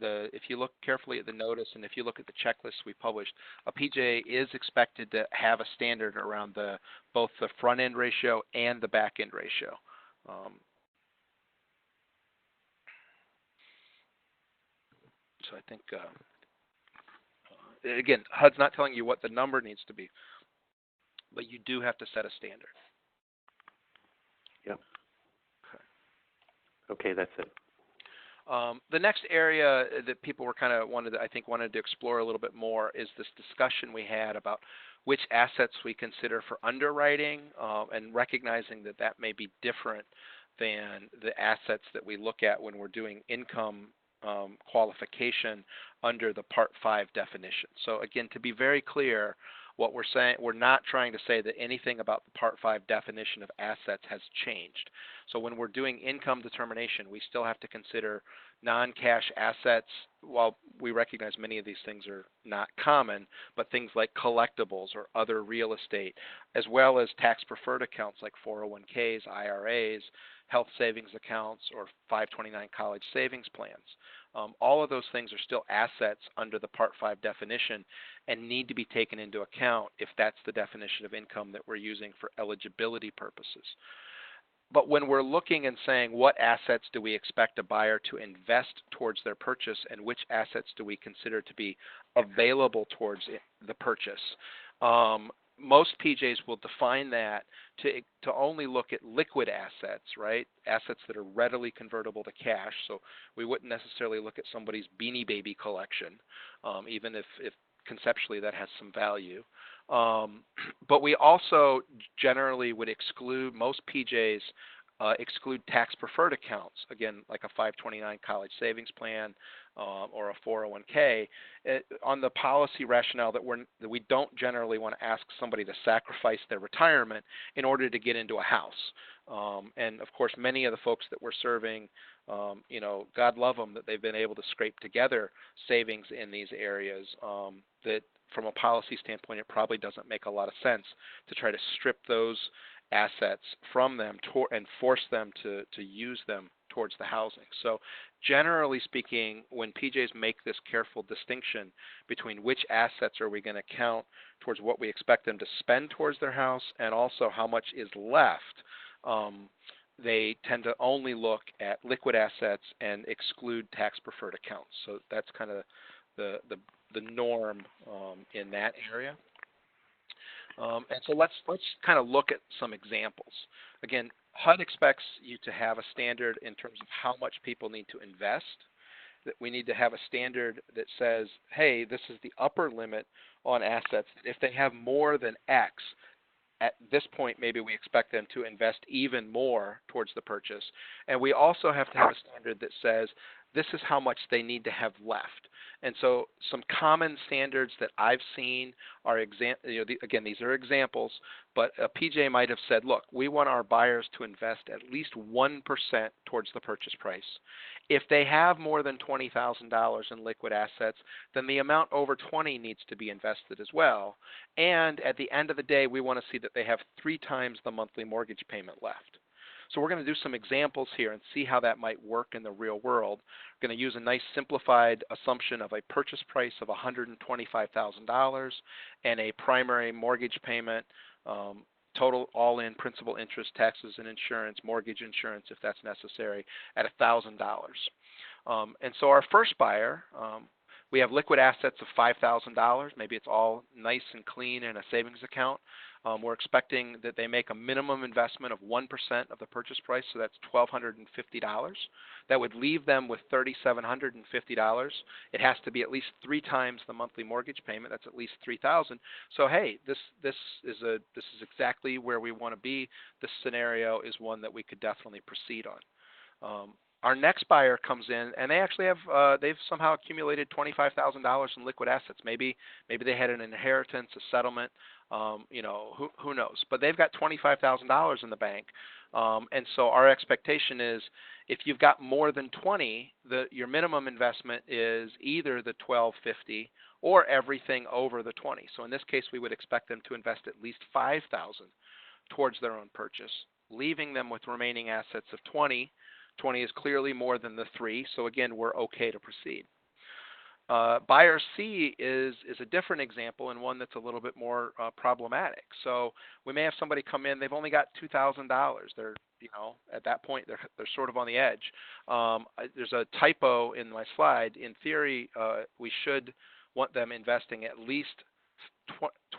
if you look carefully at the notice and if you look at the checklist we published, a PJ is expected to have a standard around both the front-end ratio and the back-end ratio. So I think, again, HUD's not telling you what the number needs to be, but you do have to set a standard. Yep. Okay, that's it. The next area that people were kind of wanted to explore a little bit more is this discussion we had about which assets we consider for underwriting, and recognizing that that may be different than the assets that we look at when we're doing income qualification under the Part 5 definition. So again, to be very clear, what we're saying, we're not trying to say that anything about the Part 5 definition of assets has changed. So when we're doing income determination, we still have to consider non-cash assets. While we recognize many of these things are not common, but things like collectibles or other real estate, as well as tax-preferred accounts like 401ks, IRAs, health savings accounts, or 529 college savings plans. All of those things are still assets under the Part 5 definition and need to be taken into account if that's the definition of income that we're using for eligibility purposes. But when we're looking and saying what assets do we expect a buyer to invest towards their purchase and which assets do we consider to be available towards the purchase, most PJs will define that to only look at liquid assets, right? Assets that are readily convertible to cash. So we wouldn't necessarily look at somebody's Beanie Baby collection, even if conceptually that has some value. But we also generally would exclude, most PJs exclude tax preferred accounts, again, like a 529 college savings plan or a 401k, on the policy rationale that we don't generally want to ask somebody to sacrifice their retirement in order to get into a house. And of course, many of the folks that we're serving, God love them that they've been able to scrape together savings in these areas that from a policy standpoint, it probably doesn't make a lot of sense to try to strip those assets from them and force them to use them towards the housing. So generally speaking, when PJs make this careful distinction between which assets are we going to count towards what we expect them to spend towards their house and also how much is left, they tend to only look at liquid assets and exclude tax preferred accounts. So that's kind of the norm in that area. And so let's kind of look at some examples. Again, HUD expects you to have a standard in terms of how much people need to invest. That we need to have a standard that says, hey, this is the upper limit on assets. If they have more than X, at this point, maybe we expect them to invest even more towards the purchase. And we also have to have a standard that says this is how much they need to have left. And so some common standards that I've seen are, again, these are examples, but a PJ might have said, look, we want our buyers to invest at least 1% towards the purchase price. If they have more than $20,000 in liquid assets, then the amount over 20 needs to be invested as well. And at the end of the day, we want to see that they have 3 times the monthly mortgage payment left. So we're going to do some examples here and see how that might work in the real world. We're going to use a nice simplified assumption of a purchase price of $125,000 and a primary mortgage payment, total all-in principal, interest, taxes, and insurance, mortgage insurance if that's necessary, at $1,000. And so our first buyer, we have liquid assets of $5,000. Maybe it's all nice and clean in a savings account. We're expecting that they make a minimum investment of 1% of the purchase price, so that's $1,250. That would leave them with $3,750. It has to be at least 3 times the monthly mortgage payment. That's at least $3,000. So hey, this is exactly where we want to be. This scenario is one that we could definitely proceed on. Our next buyer comes in, and they actually have they've somehow accumulated $25,000 in liquid assets. Maybe they had an inheritance, a settlement, who knows? But they've got $25,000 in the bank, and so our expectation is if you've got more than 20, your minimum investment is either the $1,250 or everything over the 20. So in this case, we would expect them to invest at least $5,000 towards their own purchase, leaving them with remaining assets of 20. 20 is clearly more than the 3, so again, we're okay to proceed. Buyer C is a different example and one that's a little bit more problematic. So we may have somebody come in, they've only got $2,000. They're, at that point, they're sort of on the edge. There's a typo in my slide. In theory, we should want them investing at least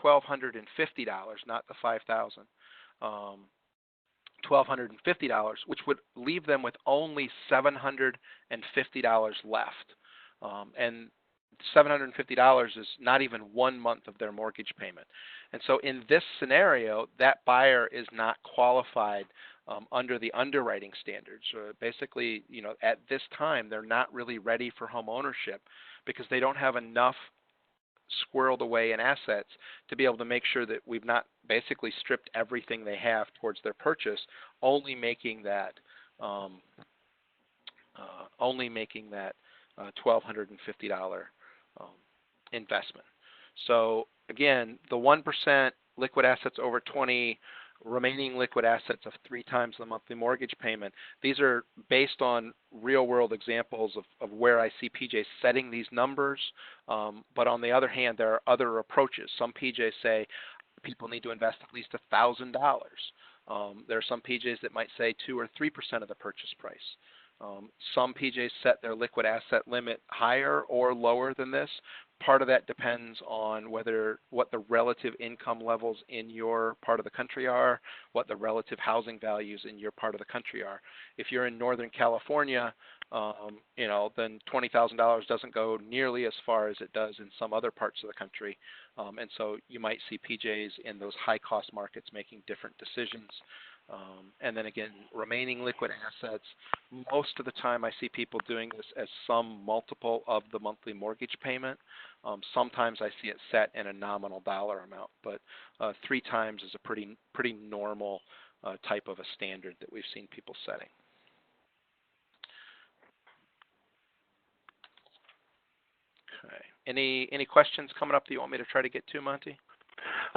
$1,250, not the $5,000. $1,250, which would leave them with only $750 left. And $750 is not even 1 month of their mortgage payment. And so in this scenario, that buyer is not qualified under the underwriting standards. Basically, at this time, they're not really ready for home ownership because they don't have enough squirreled away in assets to be able to make sure that we've not basically stripped everything they have towards their purchase, only making that $1,250 investment. So again, the 1% liquid assets over 20, remaining liquid assets of 3 times the monthly mortgage payment. These are based on real-world examples of where I see PJs setting these numbers. But on the other hand, there are other approaches. Some PJs say people need to invest at least $1,000. There are some PJs that might say 2 or 3% of the purchase price. Some PJs set their liquid asset limit higher or lower than this. Part of that depends on what the relative income levels in your part of the country are, what the relative housing values in your part of the country are. If you're in Northern California, then $20,000 doesn't go nearly as far as it does in some other parts of the country. And so you might see PJs in those high-cost markets making different decisions. And then again, remaining liquid assets, most of the time I see people doing this as some multiple of the monthly mortgage payment. Sometimes I see it set in a nominal dollar amount, but 3 times is a pretty normal type of a standard that we've seen people setting. Okay. Any questions coming up that you want me to try to get to, Monty?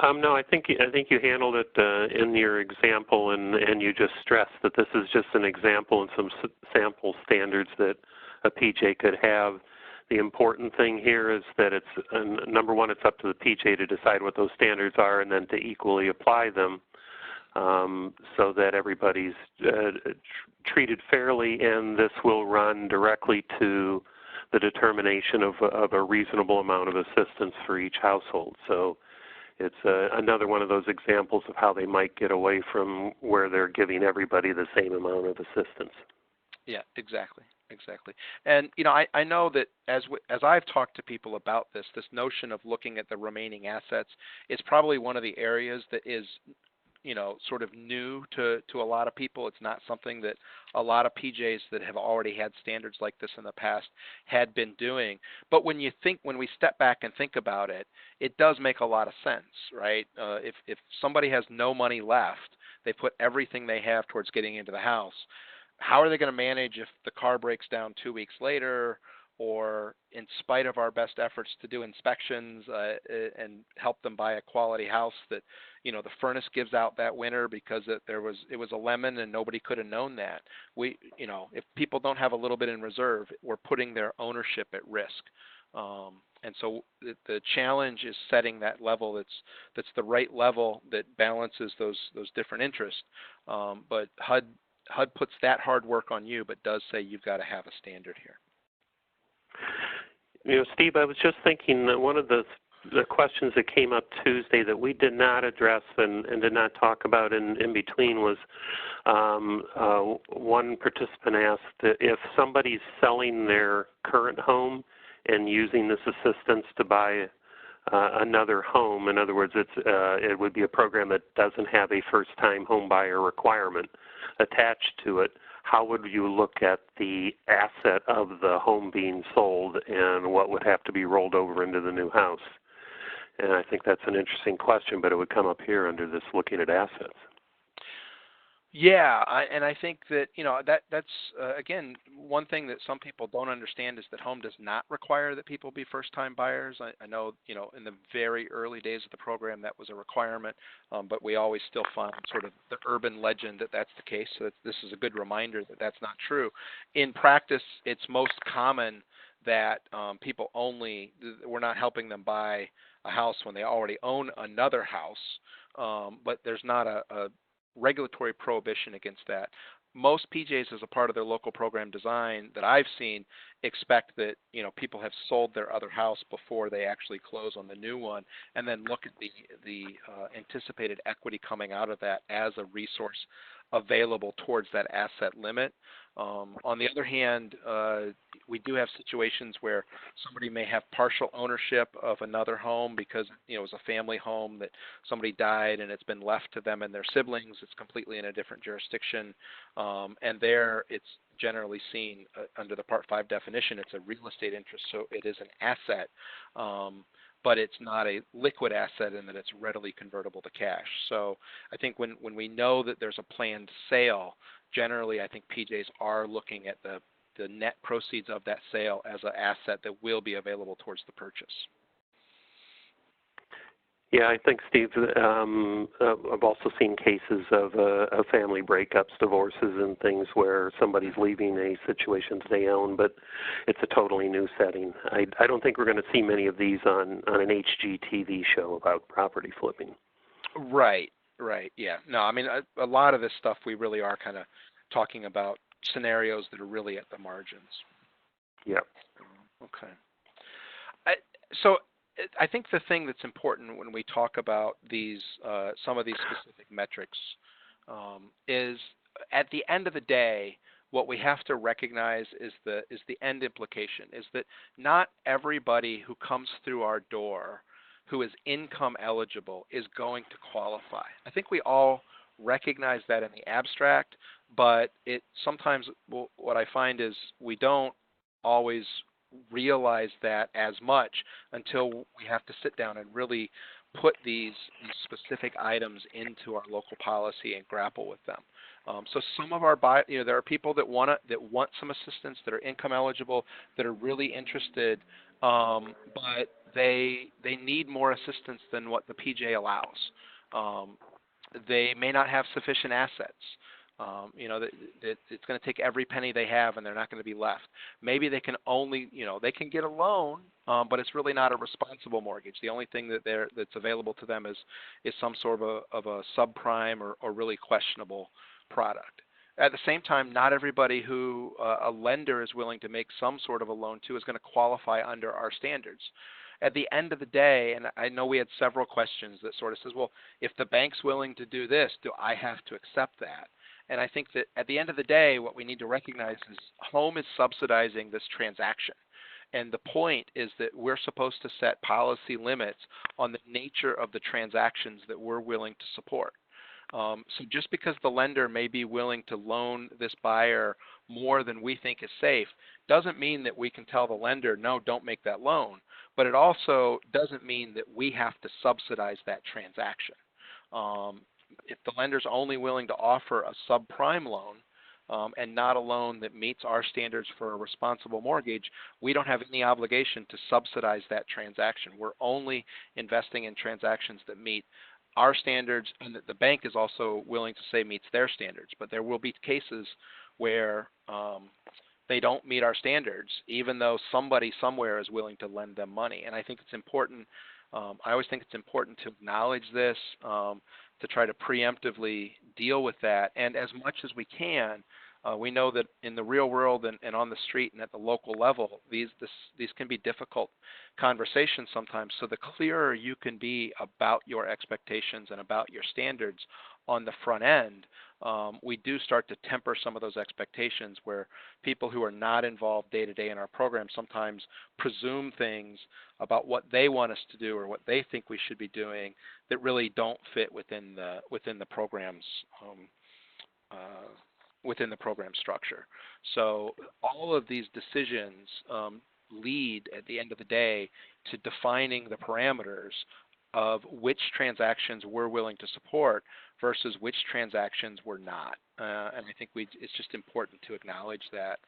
No, I think you handled it in your example, and you just stressed that this is just an example and some sample standards that a PJ could have. The important thing here is that it's number one, it's up to the PJ to decide what those standards are, and then to equally apply them, so that everybody's treated fairly, and this will run directly to the determination of a reasonable amount of assistance for each household. So it's another one of those examples of how they might get away from where they're giving everybody the same amount of assistance. Yeah, exactly. And I know that as I've talked to people about this notion of looking at the remaining assets is probably one of the areas that is sort of new to a lot of people. It's not something that a lot of PJs that have already had standards like this in the past had been doing. But when we step back and think about it, it does make a lot of sense, right? If somebody has no money left, they put everything they have towards getting into the house. How are they going to manage if the car breaks down 2 weeks later, or in spite of our best efforts to do inspections and help them buy a quality house that the furnace gives out that winter because it was a lemon and nobody could have known that. If people don't have a little bit in reserve, we're putting their ownership at risk. And so the challenge is setting that level that's the right level that balances those different interests. But HUD puts that hard work on you, but does say you've got to have a standard here. Steve, I was just thinking that one of the questions that came up Tuesday that we did not address and did not talk about in between was one participant asked if somebody's selling their current home and using this assistance to buy another home. In other words, it would be a program that doesn't have a first-time home buyer requirement attached to it. How would you look at the asset of the home being sold and what would have to be rolled over into the new house? And I think that's an interesting question, but it would come up here under this looking at assets. Yeah, and I think that that's again one thing that some people don't understand is that home does not require that people be first-time buyers. I know in the very early days of the program that was a requirement, but we always still find sort of the urban legend that that's the case. So this is a good reminder that that's not true. In practice, it's most common that we're not helping them buy a house when they already own another house, but there's not a regulatory prohibition against that. Most PJs, as a part of their local program design that I've seen, expect that people have sold their other house before they actually close on the new one, and then look at the anticipated equity coming out of that as a resource available towards that asset limit. On the other hand, we do have situations where somebody may have partial ownership of another home because it was a family home that somebody died and it's been left to them and their siblings. It's completely in a different jurisdiction, and there it's generally seen under the Part 5 definition. It's a real estate interest, so it is an asset. But it's not a liquid asset in that it's readily convertible to cash. So I think when we know that there's a planned sale, generally I think PJs are looking at the net proceeds of that sale as an asset that will be available towards the purchase. Yeah, I think, Steve, I've also seen cases of family breakups, divorces, and things where somebody's leaving a situation that they own, but it's a totally new setting. I don't think we're going to see many of these on an HGTV show about property flipping. Right. Right. Yeah. No, I mean, a lot of this stuff we really are kind of talking about scenarios that are really at the margins. Yeah. Okay. I, so I think the thing that's important when we talk about these some of these specific metrics is at the end of the day, what we have to recognize is the end implication is that not everybody who comes through our door who is income eligible is going to qualify. I think we all recognize that in the abstract, but it sometimes what I find is we don't always realize that as much until we have to sit down and really put these specific items into our local policy and grapple with them. So some of our there are people that want some assistance, that are income eligible, that are really interested, but they need more assistance than what the PJ allows. Um, they may not have sufficient assets. It's going to take every penny they have, and they're not going to be left. Maybe they can only, they can get a loan, but it's really not a responsible mortgage. The only thing that's available to them is some sort of a subprime or really questionable product. At the same time, not everybody who a lender is willing to make some sort of a loan to is going to qualify under our standards. At the end of the day, and I know we had several questions that sort of says, well, if the bank's willing to do this, do I have to accept that? And I think that at the end of the day, what we need to recognize is home is subsidizing this transaction. And the point is that we're supposed to set policy limits on the nature of the transactions that we're willing to support. So just because the lender may be willing to loan this buyer more than we think is safe doesn't mean that we can tell the lender, no, don't make that loan. But it also doesn't mean that we have to subsidize that transaction. If the lender's only willing to offer a subprime loan and not a loan that meets our standards for a responsible mortgage, we don't have any obligation to subsidize that transaction. We're only investing in transactions that meet our standards, and that the bank is also willing to say meets their standards. But there will be cases where they don't meet our standards, even though somebody somewhere is willing to lend them money. And I think it's important. I always think it's important to acknowledge this, to try to preemptively deal with that. And as much as we can, we know that in the real world and on the street and at the local level, these can be difficult conversations sometimes. So the clearer you can be about your expectations and about your standards on the front end, we do start to temper some of those expectations where people who are not involved day to day in our program sometimes presume things about what they want us to do or what they think we should be doing that really don't fit within the program's within the program structure. So all of these decisions lead at the end of the day to defining the parameters of which transactions we're willing to support versus which transactions we're not. And I think it's just important to acknowledge that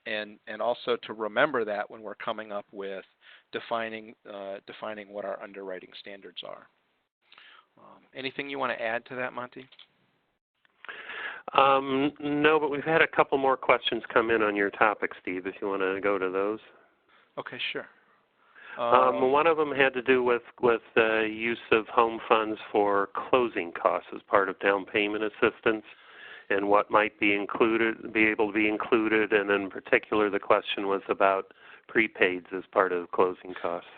and also to remember that when we're coming up with defining what our underwriting standards are. Anything you want to add to that, Monty? No, but we've had a couple more questions come in on your topic, Steve, if you want to go to those. Okay, sure. One of them had to do with use of home funds for closing costs as part of down payment assistance and what might be able to be included, and in particular the question was about prepaids as part of closing costs.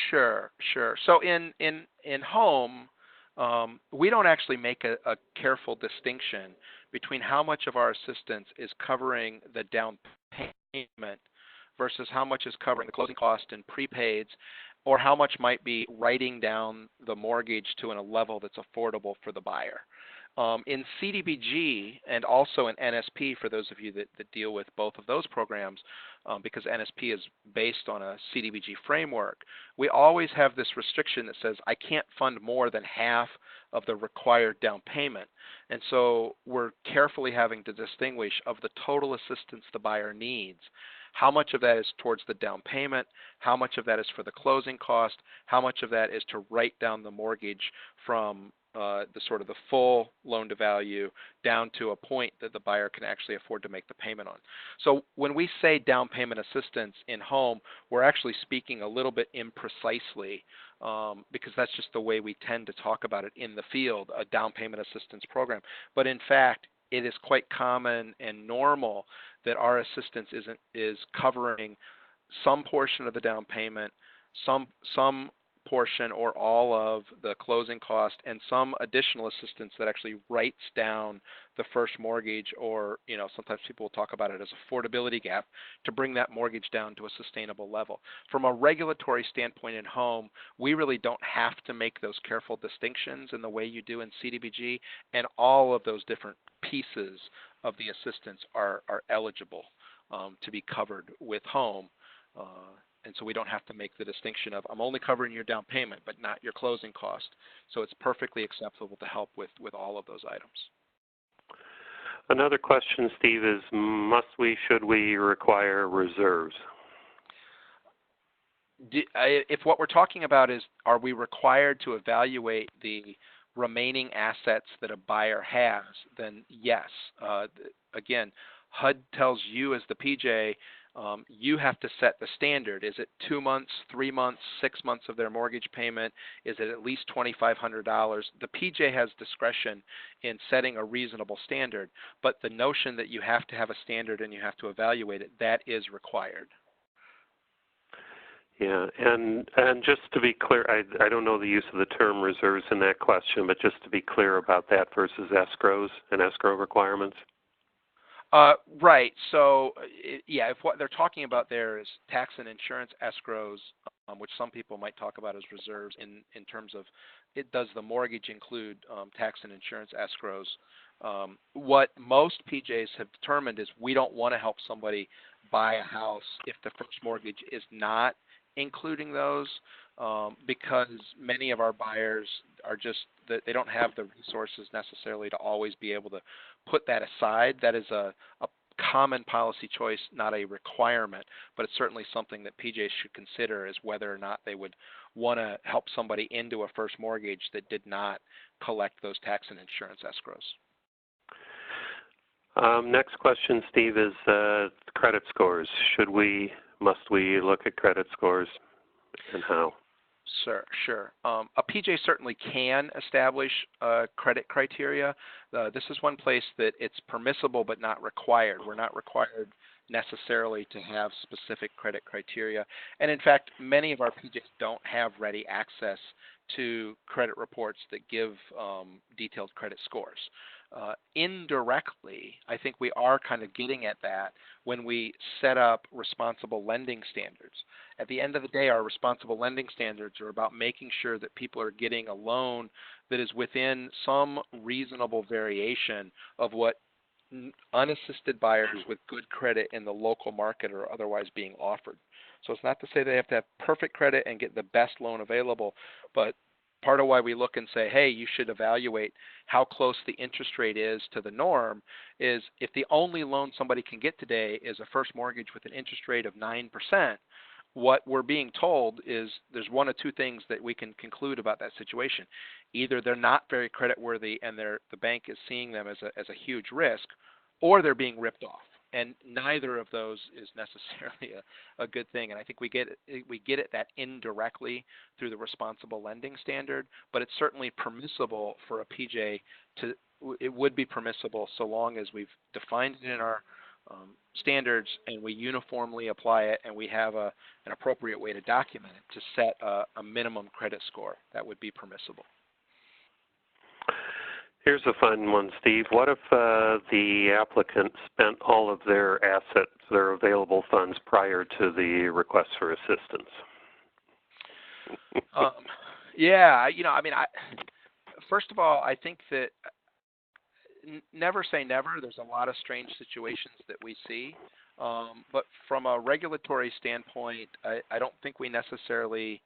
Sure. So in home, we don't actually make a careful distinction between how much of our assistance is covering the down payment versus how much is covering the closing cost and prepaids, or how much might be writing down the mortgage to a level that's affordable for the buyer. In CDBG and also in NSP, for those of you that deal with both of those programs, because NSP is based on a CDBG framework, we always have this restriction that says I can't fund more than half of the required down payment. And so we're carefully having to distinguish of the total assistance the buyer needs. How much of that is towards the down payment? How much of that is for the closing cost? How much of that is to write down the mortgage from the sort of the full loan to value down to a point that the buyer can actually afford to make the payment on. So when we say down payment assistance in home, we're actually speaking a little bit imprecisely because that's just the way we tend to talk about it in the field, a down payment assistance program. But in fact, it is quite common and normal that our assistance is covering some portion of the down payment, some portion or all of the closing cost, and some additional assistance that actually writes down the first mortgage, or sometimes people will talk about it as affordability gap, to bring that mortgage down to a sustainable level. From a regulatory standpoint in home, we really don't have to make those careful distinctions in the way you do in CDBG, and all of those different pieces of the assistance are eligible to be covered with home. And so we don't have to make the distinction of I'm only covering your down payment but not your closing cost. So it's perfectly acceptable to help with all of those items. Another question, Steve, is should we require reserves? If what we're talking about is are we required to evaluate the remaining assets that a buyer has, then yes. Again, HUD tells you as the PJ, you have to set the standard. Is it 2 months, 3 months, 6 months of their mortgage payment? Is it at least $2,500? The PJ has discretion in setting a reasonable standard, but the notion that you have to have a standard and you have to evaluate it, that is required. Yeah, and just to be clear, I don't know the use of the term reserves in that question, but just to be clear about that versus escrows and escrow requirements. Right. So, yeah, if what they're talking about there is tax and insurance escrows, which some people might talk about as reserves in terms of does the mortgage include tax and insurance escrows? What most PJs have determined is we don't want to help somebody buy a house if the first mortgage is not including those, because many of our buyers are just that they don't have the resources necessarily to always be able to put that aside. That is a common policy choice, not a requirement, but it's certainly something that PJs should consider as whether or not they would want to help somebody into a first mortgage that did not collect those tax and insurance escrows. Next question, Steve, is credit scores. Must we look at credit scores, and how? Sure. A PJ certainly can establish credit criteria. This is one place that it's permissible but not required. We're not required necessarily to have specific credit criteria. And in fact, many of our PJs don't have ready access to credit reports that give detailed credit scores. Indirectly, I think we are kind of getting at that when we set up responsible lending standards. At the end of the day, our responsible lending standards are about making sure that people are getting a loan that is within some reasonable variation of what unassisted buyers with good credit in the local market are otherwise being offered. So it's not to say they have to have perfect credit and get the best loan available, but part of why we look and say, hey, you should evaluate how close the interest rate is to the norm is if the only loan somebody can get today is a first mortgage with an interest rate of 9%, what we're being told is there's one of two things that we can conclude about that situation. Either they're not very creditworthy and the bank is seeing them as a huge risk, or they're being ripped off. And neither of those is necessarily a good thing. And I think we get at that indirectly through the responsible lending standard, but it's certainly permissible for a PJ it would be permissible so long as we've defined it in our standards and we uniformly apply it and we have an appropriate way to document it to set a minimum credit score. That would be permissible. Here's a fun one, Steve. What if the applicant spent all of their assets, their available funds, prior to the request for assistance? First of all, I think that never say never. There's a lot of strange situations that we see. But from a regulatory standpoint, I don't think we necessarily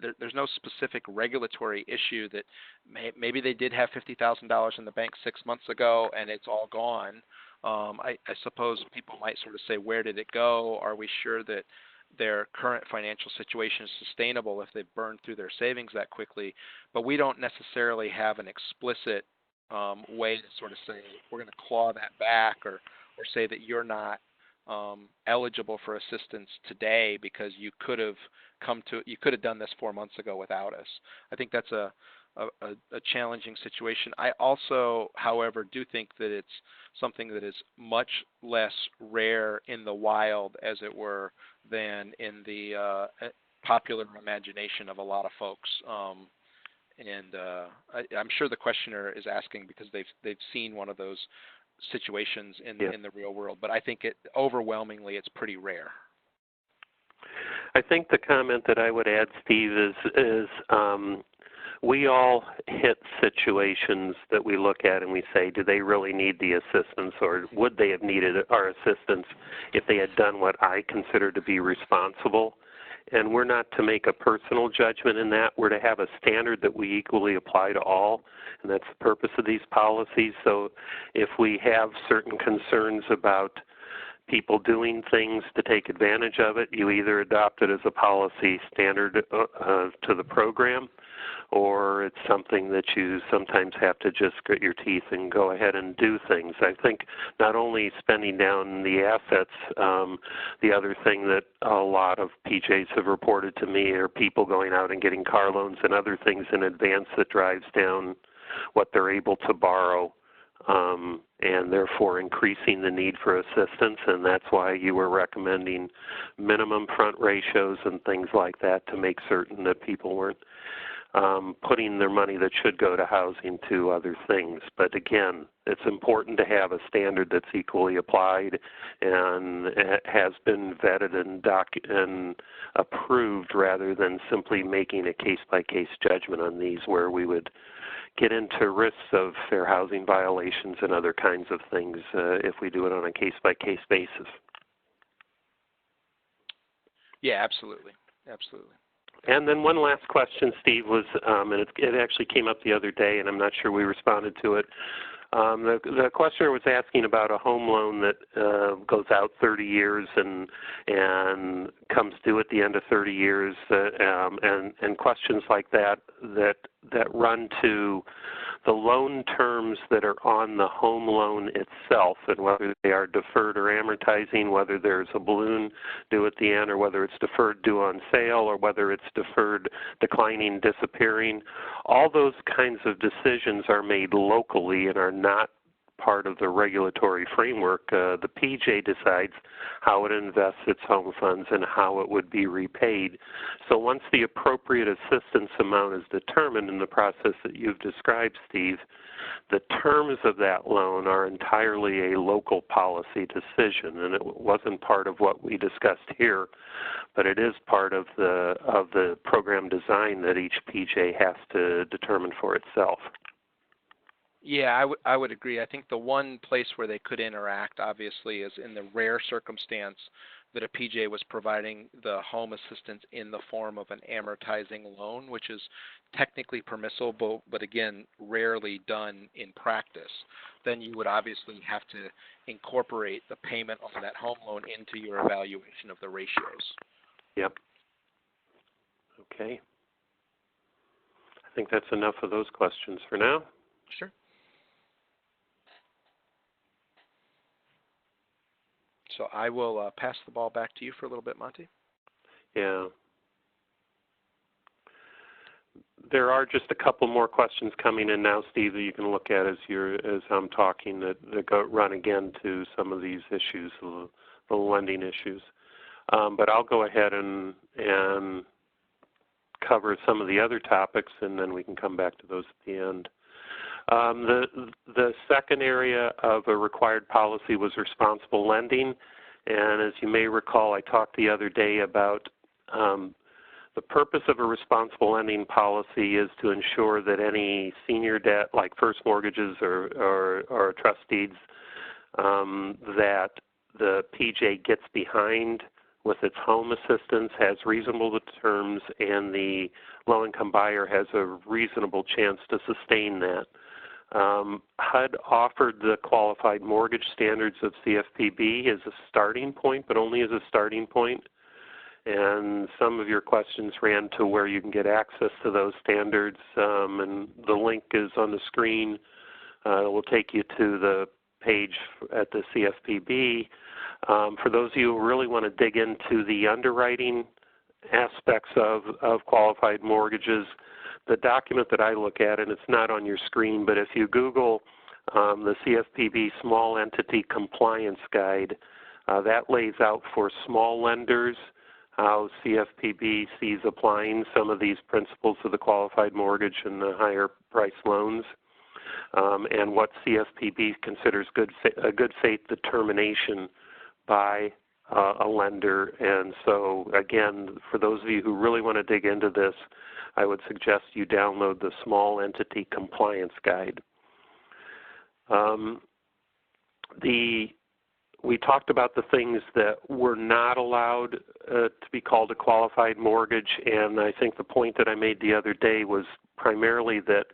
there's no specific regulatory issue that maybe they did have $50,000 in the bank 6 months ago and it's all gone. I suppose people might sort of say, where did it go? Are we sure that their current financial situation is sustainable if they've burned through their savings that quickly. But we don't necessarily have an explicit way to sort of say we're going to claw that back, or say that you're not eligible for assistance today because you could have done this 4 months ago without us. I think that's a challenging situation. I also, however, do think that it's something that is much less rare in the wild, as it were, than in the popular imagination of a lot of folks. I'm sure the questioner is asking because they've seen one of those situations in the real world, but I think overwhelmingly it's pretty rare. I think the comment that I would add, Steve, is we all hit situations that we look at and we say, do they really need the assistance, or would they have needed our assistance if they had done what I consider to be responsible? And we're not to make a personal judgment in that. We're to have a standard that we equally apply to all, and that's the purpose of these policies. So if we have certain concerns about people doing things to take advantage of it, you either adopt it as a policy standard to the program, or it's something that you sometimes have to just grit your teeth and go ahead and do things. I think not only spending down the assets, the other thing that a lot of PJs have reported to me are people going out and getting car loans and other things in advance that drives down what they're able to borrow, and therefore increasing the need for assistance, and that's why you were recommending minimum front ratios and things like that to make certain that people weren't putting their money that should go to housing to other things. But again, it's important to have a standard that's equally applied and has been vetted and approved, rather than simply making a case-by-case judgment on these, where we would get into risks of fair housing violations and other kinds of things if we do it on a case-by-case basis. Yeah, absolutely. Absolutely. And then one last question, Steve, was, and it actually came up the other day, and I'm not sure we responded to it. The questioner was asking about a home loan that goes out 30 years and comes due at the end of 30 years, and questions like that run to the loan terms that are on the home loan itself, and whether they are deferred or amortizing, whether there's a balloon due at the end, or whether it's deferred due on sale, or whether it's deferred declining, disappearing. All those kinds of decisions are made locally and are not part of the regulatory framework. The PJ decides how it invests its home funds and how it would be repaid. So once the appropriate assistance amount is determined in the process that you've described, Steve, the terms of that loan are entirely a local policy decision, and it wasn't part of what we discussed here, but it is part of the program design that each PJ has to determine for itself. Yeah, I would agree. I think the one place where they could interact, obviously, is in the rare circumstance that a PJ was providing the home assistance in the form of an amortizing loan, which is technically permissible, but again, rarely done in practice. Then you would obviously have to incorporate the payment on that home loan into your evaluation of the ratios. Yep. Okay. I think that's enough of those questions for now. Sure. So I will pass the ball back to you for a little bit, Monty. Yeah. There are just a couple more questions coming in now, Steve, that you can look at as I'm talking that run again to some of these issues, the lending issues. But I'll go ahead and cover some of the other topics, and then we can come back to those at the end. The second area of a required policy was responsible lending, and as you may recall, I talked the other day about the purpose of a responsible lending policy is to ensure that any senior debt, like first mortgages or trust deeds, that the PJ gets behind with its home assistance has reasonable terms, and the low-income buyer has a reasonable chance to sustain that. HUD offered the qualified mortgage standards of CFPB as a starting point, but only as a starting point. and some of your questions ran to where you can get access to those standards, and the link is on the screen. It will take you to the page at the CFPB. For those of you who really want to dig into the underwriting aspects of qualified mortgages, the document that I look at, and it's not on your screen, but if you Google the CFPB Small Entity Compliance Guide, that lays out for small lenders how CFPB sees applying some of these principles of the qualified mortgage and the higher price loans, and what CFPB considers a good faith determination by a lender. And so, again, for those of you who really want to dig into this, I would suggest you download the Small Entity Compliance Guide. We talked about the things that were not allowed to be called a qualified mortgage, and I think the point that I made the other day was primarily that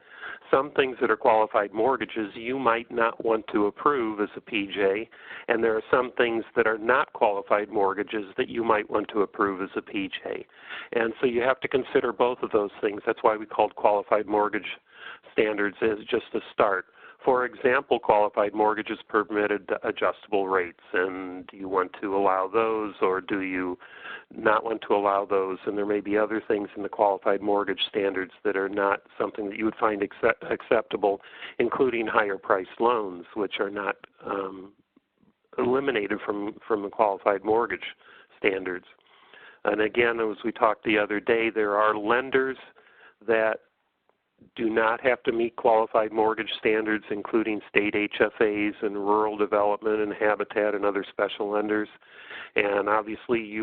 some things that are qualified mortgages you might not want to approve as a PJ, and there are some things that are not qualified mortgages that you might want to approve as a PJ. And so you have to consider both of those things. That's why we called qualified mortgage standards as just a start. For example, qualified mortgages permitted adjustable rates, and do you want to allow those, or do you not want to allow those? And there may be other things in the qualified mortgage standards that are not something that you would find acceptable, including higher priced loans, which are not eliminated from the qualified mortgage standards. And again, as we talked the other day, there are lenders that do not have to meet qualified mortgage standards, including state HFAs and rural development and habitat and other special lenders. And obviously,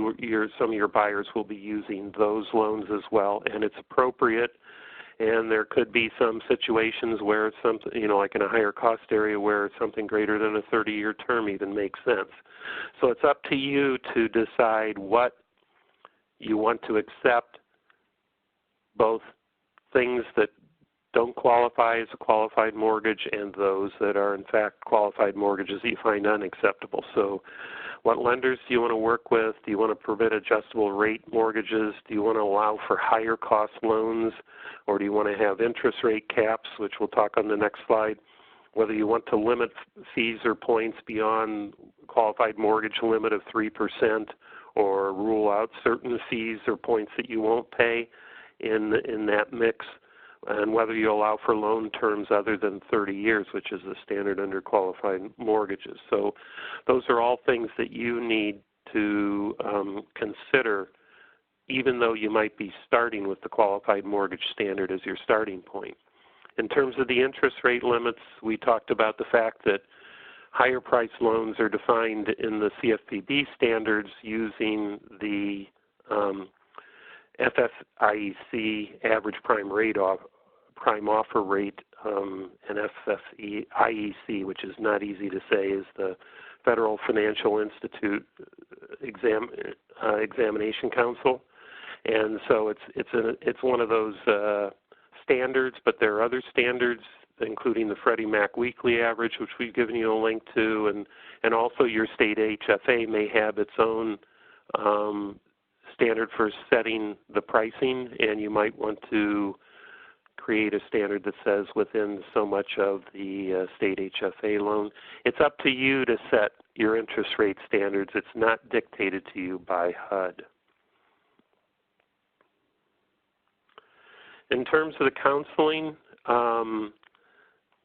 some of your buyers will be using those loans as well, and it's appropriate. And there could be some situations where it's something, like in a higher cost area where something greater than a 30-year term even makes sense. So it's up to you to decide what you want to accept, both things that don't qualify as a qualified mortgage and those that are in fact qualified mortgages that you find unacceptable. So what lenders do you want to work with? Do you want to permit adjustable rate mortgages? Do you want to allow for higher cost loans? Or do you want to have interest rate caps, which we'll talk on the next slide? Whether you want to limit fees or points beyond qualified mortgage limit of 3%, or rule out certain fees or points that you won't pay in that mix, and whether you allow for loan terms other than 30 years, which is the standard under qualified mortgages. So those are all things that you need to consider, even though you might be starting with the qualified mortgage standard as your starting point. In terms of the interest rate limits, we talked about the fact that higher price loans are defined in the CFPB standards using the FFIEC average prime offer rate, and FFIEC, which is not easy to say, is the Federal Financial Institute Examination Council. And so it's one of those standards, but there are other standards, including the Freddie Mac weekly average, which we've given you a link to, and also your state HFA may have its own standard for setting the pricing, and you might want to create a standard that says within so much of the state HFA loan. It's up to you to set your interest rate standards. It's not dictated to you by HUD. In terms of the counseling,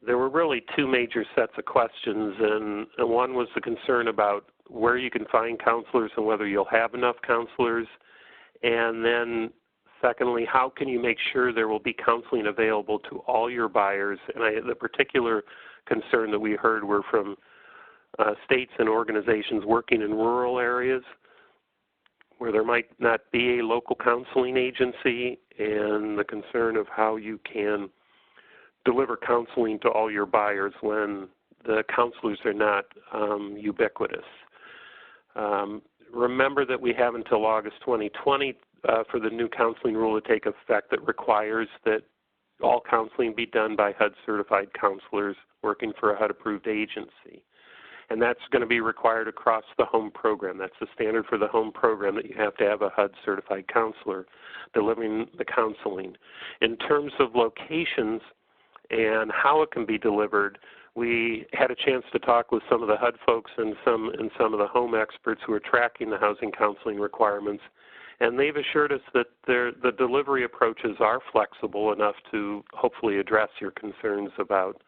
there were really two major sets of questions, and one was the concern about where you can find counselors and whether you'll have enough counselors, and then secondly, how can you make sure there will be counseling available to all your buyers? And the particular concern that we heard were from states and organizations working in rural areas where there might not be a local counseling agency, and the concern of how you can deliver counseling to all your buyers when the counselors are not ubiquitous. Remember that we have until August 2020 for the new counseling rule to take effect that requires that all counseling be done by HUD-certified counselors working for a HUD-approved agency. and that's going to be required across the home program. That's the standard for the home program, that you have to have a HUD certified counselor delivering the counseling. In terms of locations and how it can be delivered, we had a chance to talk with some of the HUD folks and some of the home experts who are tracking the housing counseling requirements, and they've assured us that the delivery approaches are flexible enough to hopefully address your concerns about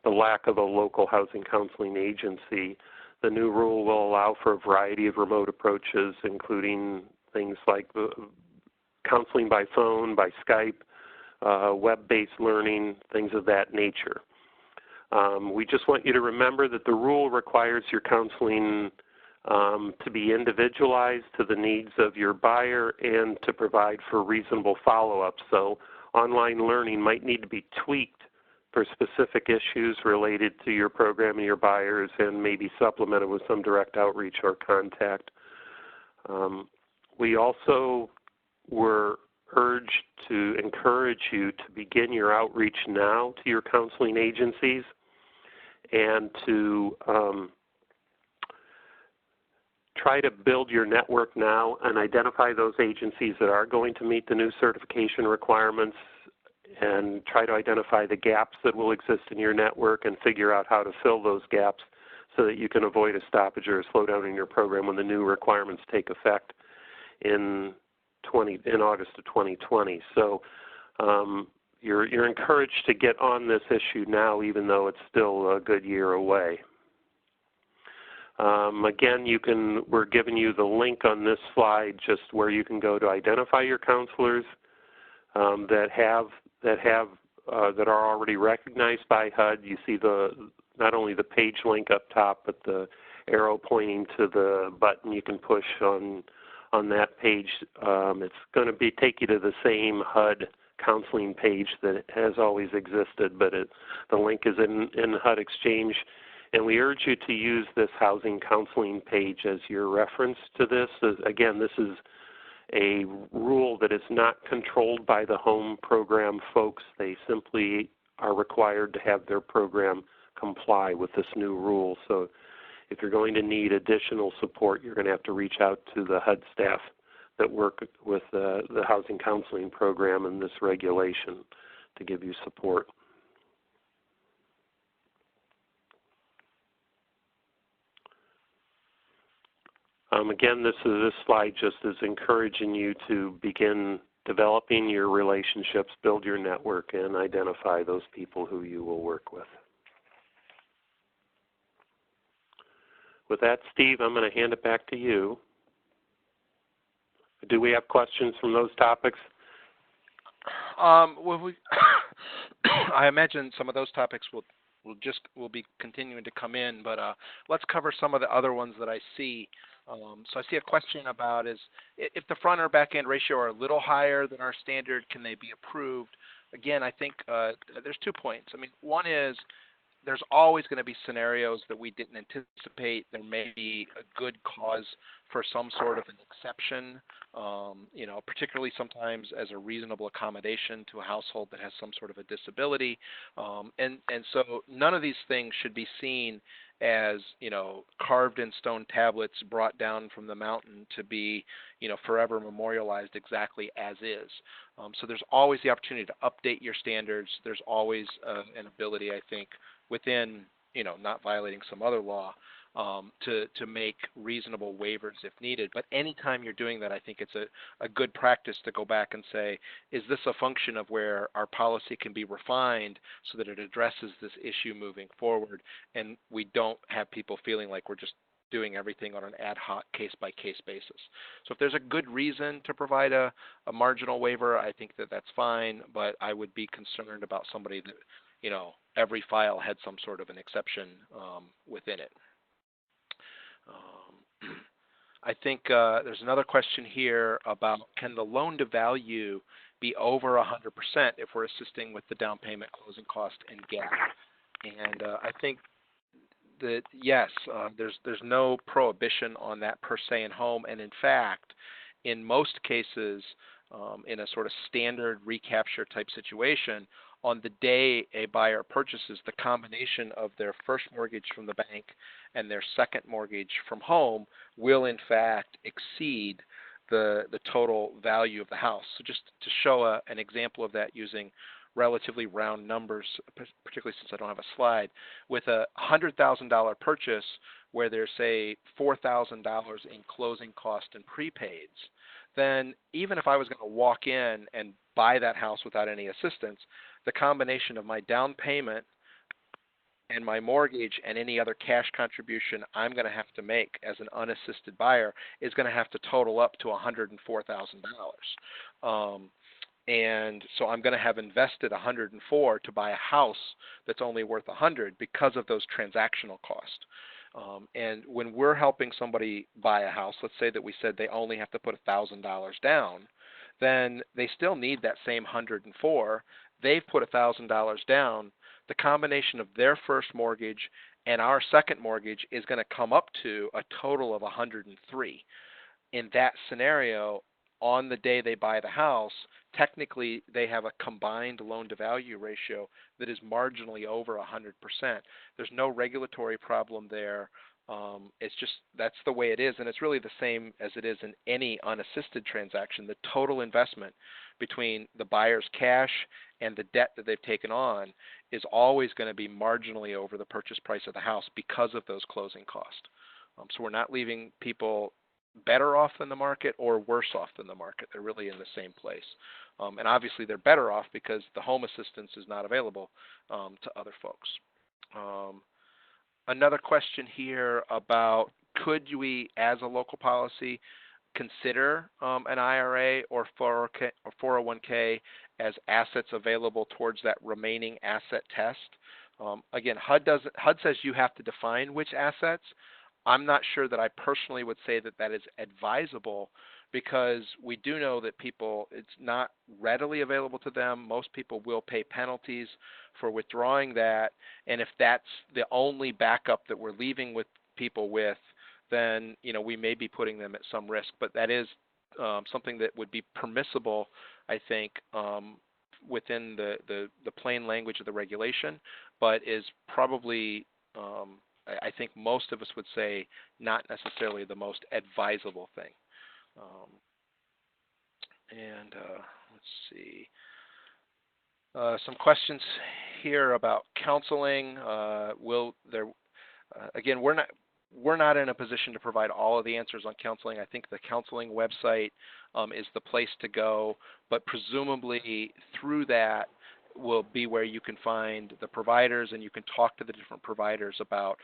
the lack of a local housing counseling agency. The new rule will allow for a variety of remote approaches, including things like counseling by phone, by Skype, web-based learning, things of that nature. We just want you to remember that the rule requires your counseling to be individualized to the needs of your buyer and to provide for reasonable follow-up. So online learning might need to be tweaked for specific issues related to your program and your buyers, and maybe supplemented with some direct outreach or contact. We also were urged to encourage you to begin your outreach now to your counseling agencies and to try to build your network now and identify those agencies that are going to meet the new certification requirements, and try to identify the gaps that will exist in your network and figure out how to fill those gaps so that you can avoid a stoppage or a slowdown in your program when the new requirements take effect in August of 2020. So you're encouraged to get on this issue now, even though it's still a good year away. Again, we're giving you the link on this slide, just where you can go to identify your counselors that are already recognized by HUD. You see not only the page link up top, but the arrow pointing to the button you can push on that page. It's going to take you to the same HUD counseling page that has always existed, but the link is in HUD Exchange. And we urge you to use this housing counseling page as your reference to this. Again, this is a rule that is not controlled by the home program folks. They simply are required to have their program comply with this new rule. So if you're going to need additional support, you're going to have to reach out to the HUD staff that work with the housing counseling program and this regulation to give you support. Again, this slide just is encouraging you to begin developing your relationships, build your network, and identify those people who you will work with. With that, Steve, I'm going to hand it back to you. Do we have questions from those topics? Well, I imagine some of those topics will be continuing to come in, but let's cover some of the other ones that I see. So I see a question about if the front or back end ratio are a little higher than our standard, can they be approved? Again, I think there's 2 points. I mean, one is there's always going to be scenarios that we didn't anticipate. There may be a good cause for some sort of an exception, particularly sometimes as a reasonable accommodation to a household that has some sort of a disability. And so none of these things should be seen as, carved in stone tablets brought down from the mountain to be, forever memorialized exactly as is. So there's always the opportunity to update your standards. There's always an ability, I think, within, not violating some other law, to make reasonable waivers if needed. But anytime you're doing that, I think it's a good practice to go back and say, is this a function of where our policy can be refined so that it addresses this issue moving forward, and we don't have people feeling like we're just doing everything on an ad hoc case-by-case basis. So if there's a good reason to provide a marginal waiver, I think that's fine, but I would be concerned about somebody that, every file had some sort of an exception within it. I think there's another question here about, can the loan to value be over 100% if we're assisting with the down payment, closing cost, and gap? And I think that yes, there's no prohibition on that per se in home, and in fact, in most cases, in a sort of standard recapture type situation, on the day a buyer purchases, the combination of their first mortgage from the bank and their second mortgage from home will in fact exceed the total value of the house. So just to show an example of that using relatively round numbers, particularly since I don't have a slide, with a $100,000 purchase where there's, say, $4,000 in closing cost and prepaids, then even if I was going to walk in and buy that house without any assistance, the combination of my down payment and my mortgage and any other cash contribution I'm going to have to make as an unassisted buyer is going to have to total up to $104,000. And so I'm going to have invested 104 to buy a house that's only worth 100 because of those transactional costs. And when we're helping somebody buy a house, let's say that we said they only have to put $1,000 down, then they still need that same 104. They've put $1,000 down. The combination of their first mortgage and our second mortgage is going to come up to a total of 103. In that scenario, on the day they buy the house, technically they have a combined loan-to-value ratio that is marginally over 100%. There's no regulatory problem there. It's just that's the way it is, and it's really the same as it is in any unassisted transaction. The total investment between the buyer's cash and the debt that they've taken on is always going to be marginally over the purchase price of the house because of those closing costs. So we're not leaving people better off than the market or worse off than the market. They're really in the same place. And obviously they're better off because the home assistance is not available to other folks. Another question here about could we, as a local policy, consider an IRA or 401k as assets available towards that remaining asset test? Again, HUD says you have to define which assets. I'm not sure that I personally would say that that is advisable because we do know that people, it's not readily available to them. Most people will pay penalties for withdrawing that, and if that's the only backup that we're leaving with people with, then we may be putting them at some risk. But that is something that would be permissible, I think, within the plain language of the regulation, but is probably I think most of us would say not necessarily the most advisable thing. Let's see. Some questions here about counseling. Again, we're not in a position to provide all of the answers on counseling. I think the counseling website is the place to go, but presumably through that will be where you can find the providers and you can talk to the different providers about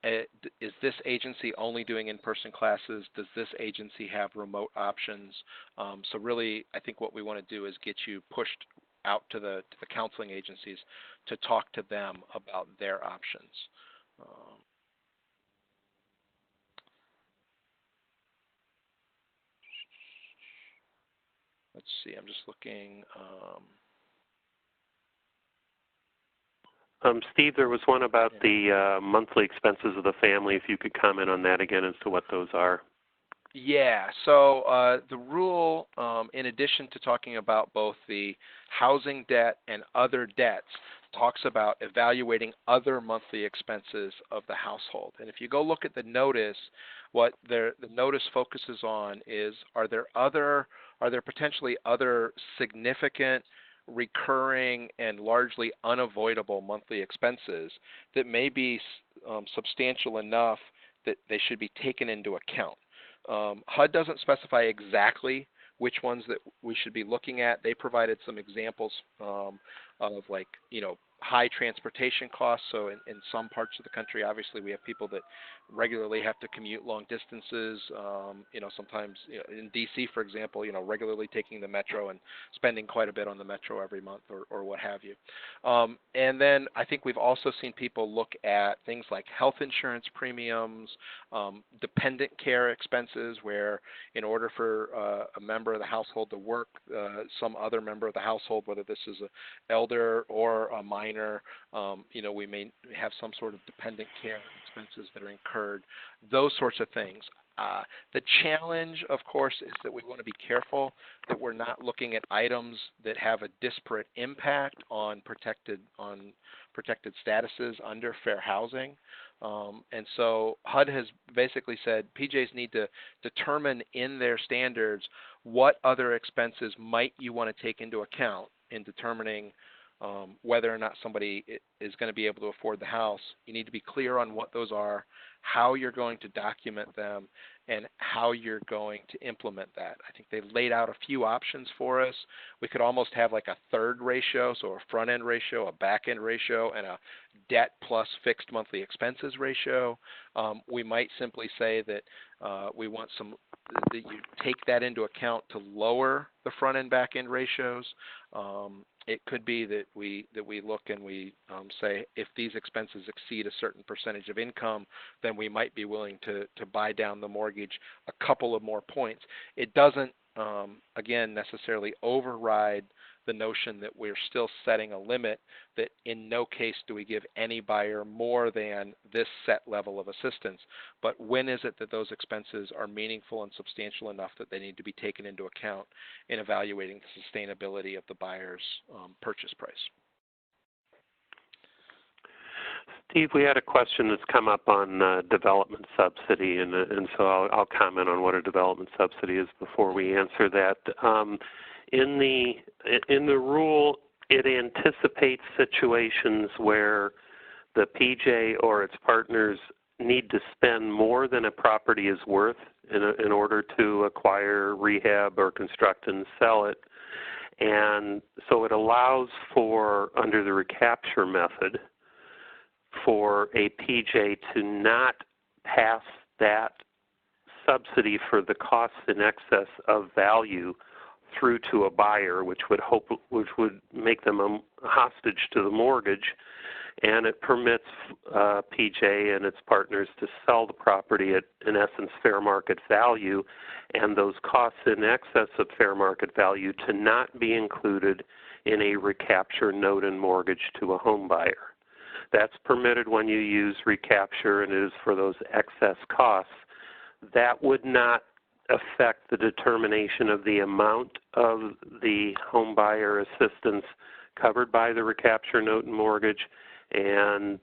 is this agency only doing in-person classes? Does this agency have remote options? So really, I think what we want to do is get you pushed out to the counseling agencies to talk to them about their options. Let's see, I'm just looking. Steve, there was one about the monthly expenses of the family. If you could comment on that again as to what those are. Yeah, so the rule, in addition to talking about both the housing debt and other debts, talks about evaluating other monthly expenses of the household. And if you go look at the notice, what the notice focuses on is are there potentially other significant recurring and largely unavoidable monthly expenses that may be substantial enough that they should be taken into account. HUD doesn't specify exactly which ones that we should be looking at. They provided some examples of high transportation costs. So in some parts of the country, obviously we have people that regularly have to commute long distances. Sometimes in DC, for example, regularly taking the metro and spending quite a bit on the metro every month or what have you. And then I think we've also seen people look at things like health insurance premiums, dependent care expenses, where in order for a member of the household to work, some other member of the household, whether this is an elder or a minor, we may have some sort of dependent care expenses that are incurred, those sorts of things. The challenge, of course, is that we want to be careful that we're not looking at items that have a disparate impact on protected statuses under fair housing. And so HUD has basically said PJs need to determine in their standards what other expenses might you want to take into account in determining whether or not somebody is going to be able to afford the house. You need to be clear on what those are, how you're going to document them, and how you're going to implement that. I think they laid out a few options for us. We could almost have like a third ratio, so a front-end ratio, a back-end ratio, and a debt plus fixed monthly expenses ratio. We might simply say that we want that you take that into account to lower the front-end, back-end ratios. It could be that we look and we say if these expenses exceed a certain percentage of income, then we might be willing to buy down the mortgage a couple of more points. It doesn't, again, necessarily override the notion that we're still setting a limit that in no case do we give any buyer more than this set level of assistance. But when is it that those expenses are meaningful and substantial enough that they need to be taken into account in evaluating the sustainability of the buyer's purchase price? Steve, we had a question that's come up on development subsidy, and so I'll comment on what a development subsidy is before we answer that. In the rule, it anticipates situations where the PJ or its partners need to spend more than a property is worth in order to acquire, rehab, or construct and sell it. And so it allows for, under the recapture method, for a PJ to not pass that subsidy for the costs in excess of value through to a buyer, which would make them a hostage to the mortgage, and it permits PJ and its partners to sell the property at, in essence, fair market value, and those costs in excess of fair market value to not be included in a recapture note and mortgage to a home buyer. That's permitted when you use recapture, and it is for those excess costs. That would not affect the determination of the amount of the home buyer assistance covered by the recapture note and mortgage, and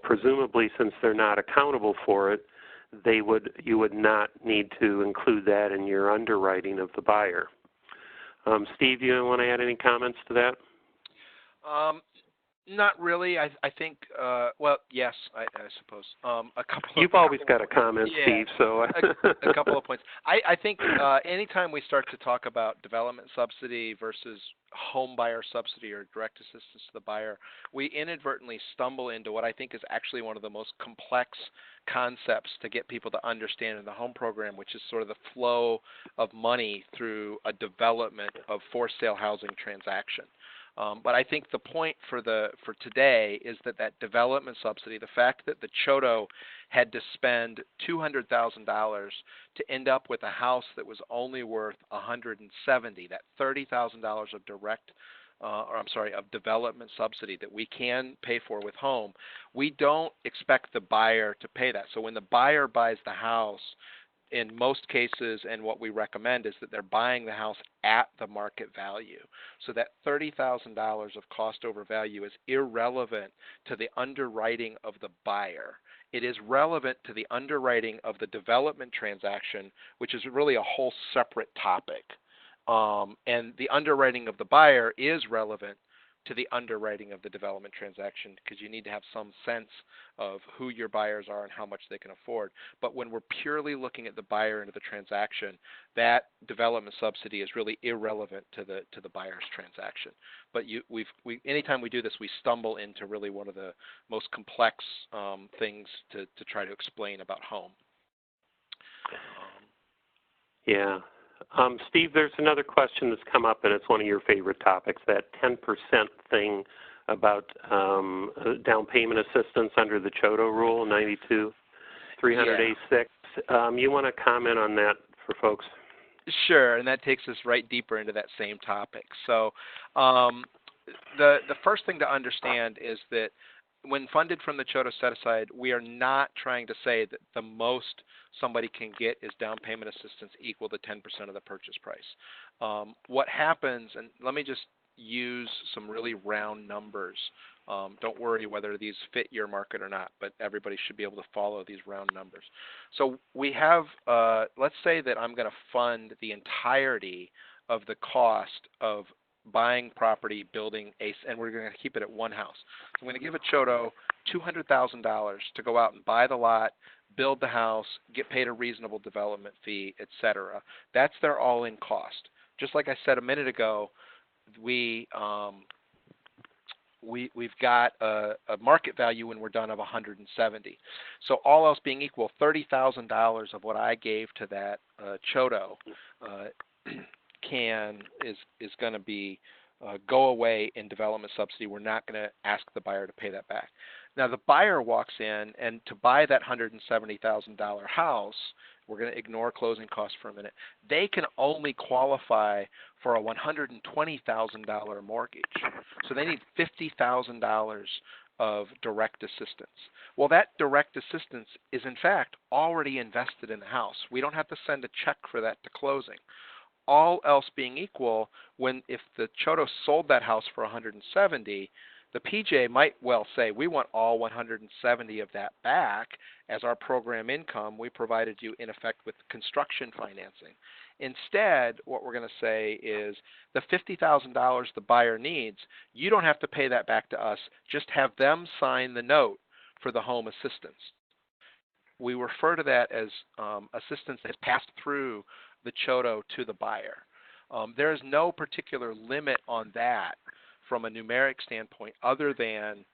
presumably, since they're not accountable for it, you would not need to include that in your underwriting of the buyer. Steve, you want to add any comments to that? Not really. I think, well, yes, I suppose. You've always got a comment, yeah. Steve, so. a couple of points. I think anytime we start to talk about development subsidy versus home buyer subsidy or direct assistance to the buyer, we inadvertently stumble into what I think is actually one of the most complex concepts to get people to understand in the home program, which is sort of the flow of money through a development of for sale housing transaction. But I think the point for today is that development subsidy, the fact that the Chodo had to spend $200,000 to end up with a house that was only worth $170,000, that $30,000 of development subsidy that we can pay for with home, we don't expect the buyer to pay that. So when the buyer buys the house, in most cases, and what we recommend is that they're buying the house at the market value. So that $30,000 of cost over value is irrelevant to the underwriting of the buyer. It is relevant to the underwriting of the development transaction, which is really a whole separate topic. And the underwriting of the buyer is relevant to the underwriting of the development transaction, because you need to have some sense of who your buyers are and how much they can afford. But when we're purely looking at the buyer and the transaction, that development subsidy is really irrelevant to the buyer's transaction. But anytime we do this, we stumble into really one of the most complex things to try to explain about home. Yeah. Steve, there's another question that's come up, and it's one of your favorite topics, that 10% thing about down payment assistance under the Chodo rule, 92-300A6. You want to comment on that for folks? Sure, and that takes us right deeper into that same topic. So the first thing to understand is that when funded from the Chodo set-aside, we are not trying to say that the most somebody can get is down payment assistance equal to 10% of the purchase price. What happens, and let me just use some really round numbers. Don't worry whether these fit your market or not, but everybody should be able to follow these round numbers. So we have, let's say that I'm going to fund the entirety of the cost of buying property, building and we're going to keep it at one house. So I'm going to give a Chodo $200,000 to go out and buy the lot, build the house, get paid a reasonable development fee, etc. That's their all-in cost. Just like I said a minute ago, we've got a market value when we're done of 170. So all else being equal, $30,000 of what I gave to that Chodo is going to be go away in development subsidy. We're not going to ask the buyer to pay that back. Now the buyer walks in, and to buy that $170,000 house, we're going to ignore closing costs for a minute. They can only qualify for a $120,000 mortgage. So they need $50,000 of direct assistance. Well, that direct assistance is in fact already invested in the house. We don't have to send a check for that to closing. All else being equal, if the Chodo sold that house for 170, the PJ might well say, we want all 170 of that back as our program income we provided you in effect with construction financing. Instead, what we're going to say is the $50,000 the buyer needs, you don't have to pay that back to us, just have them sign the note for the home assistance. We refer to that as assistance that has passed through the Chodo to the buyer. There is no particular limit on that from a numeric standpoint other than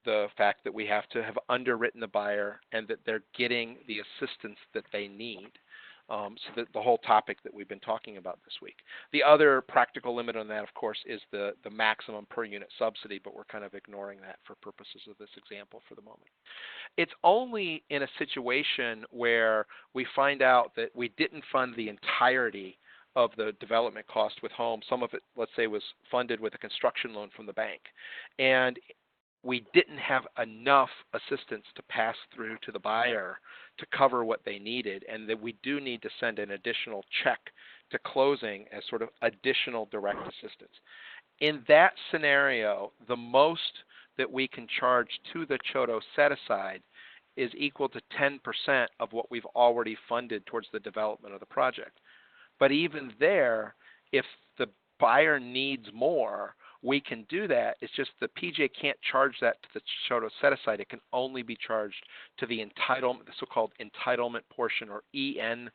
the fact that we have to have underwritten the buyer and that they're getting the assistance that they need. So that the whole topic that we've been talking about this week. The other practical limit on that, of course, is the maximum per unit subsidy, but we're kind of ignoring that for purposes of this example for the moment. It's only in a situation where we find out that we didn't fund the entirety of the development cost with home. Some of it, let's say, was funded with a construction loan from the bank. And we didn't have enough assistance to pass through to the buyer to cover what they needed, and that we do need to send an additional check to closing as sort of additional direct assistance. In that scenario, the most that we can charge to the Chodo set-aside is equal to 10% of what we've already funded towards the development of the project. But even there, if the buyer needs more, we can do that. It's just the PJ can't charge that to the Chodo set-aside. It can only be charged to the entitlement, the so-called entitlement portion or EN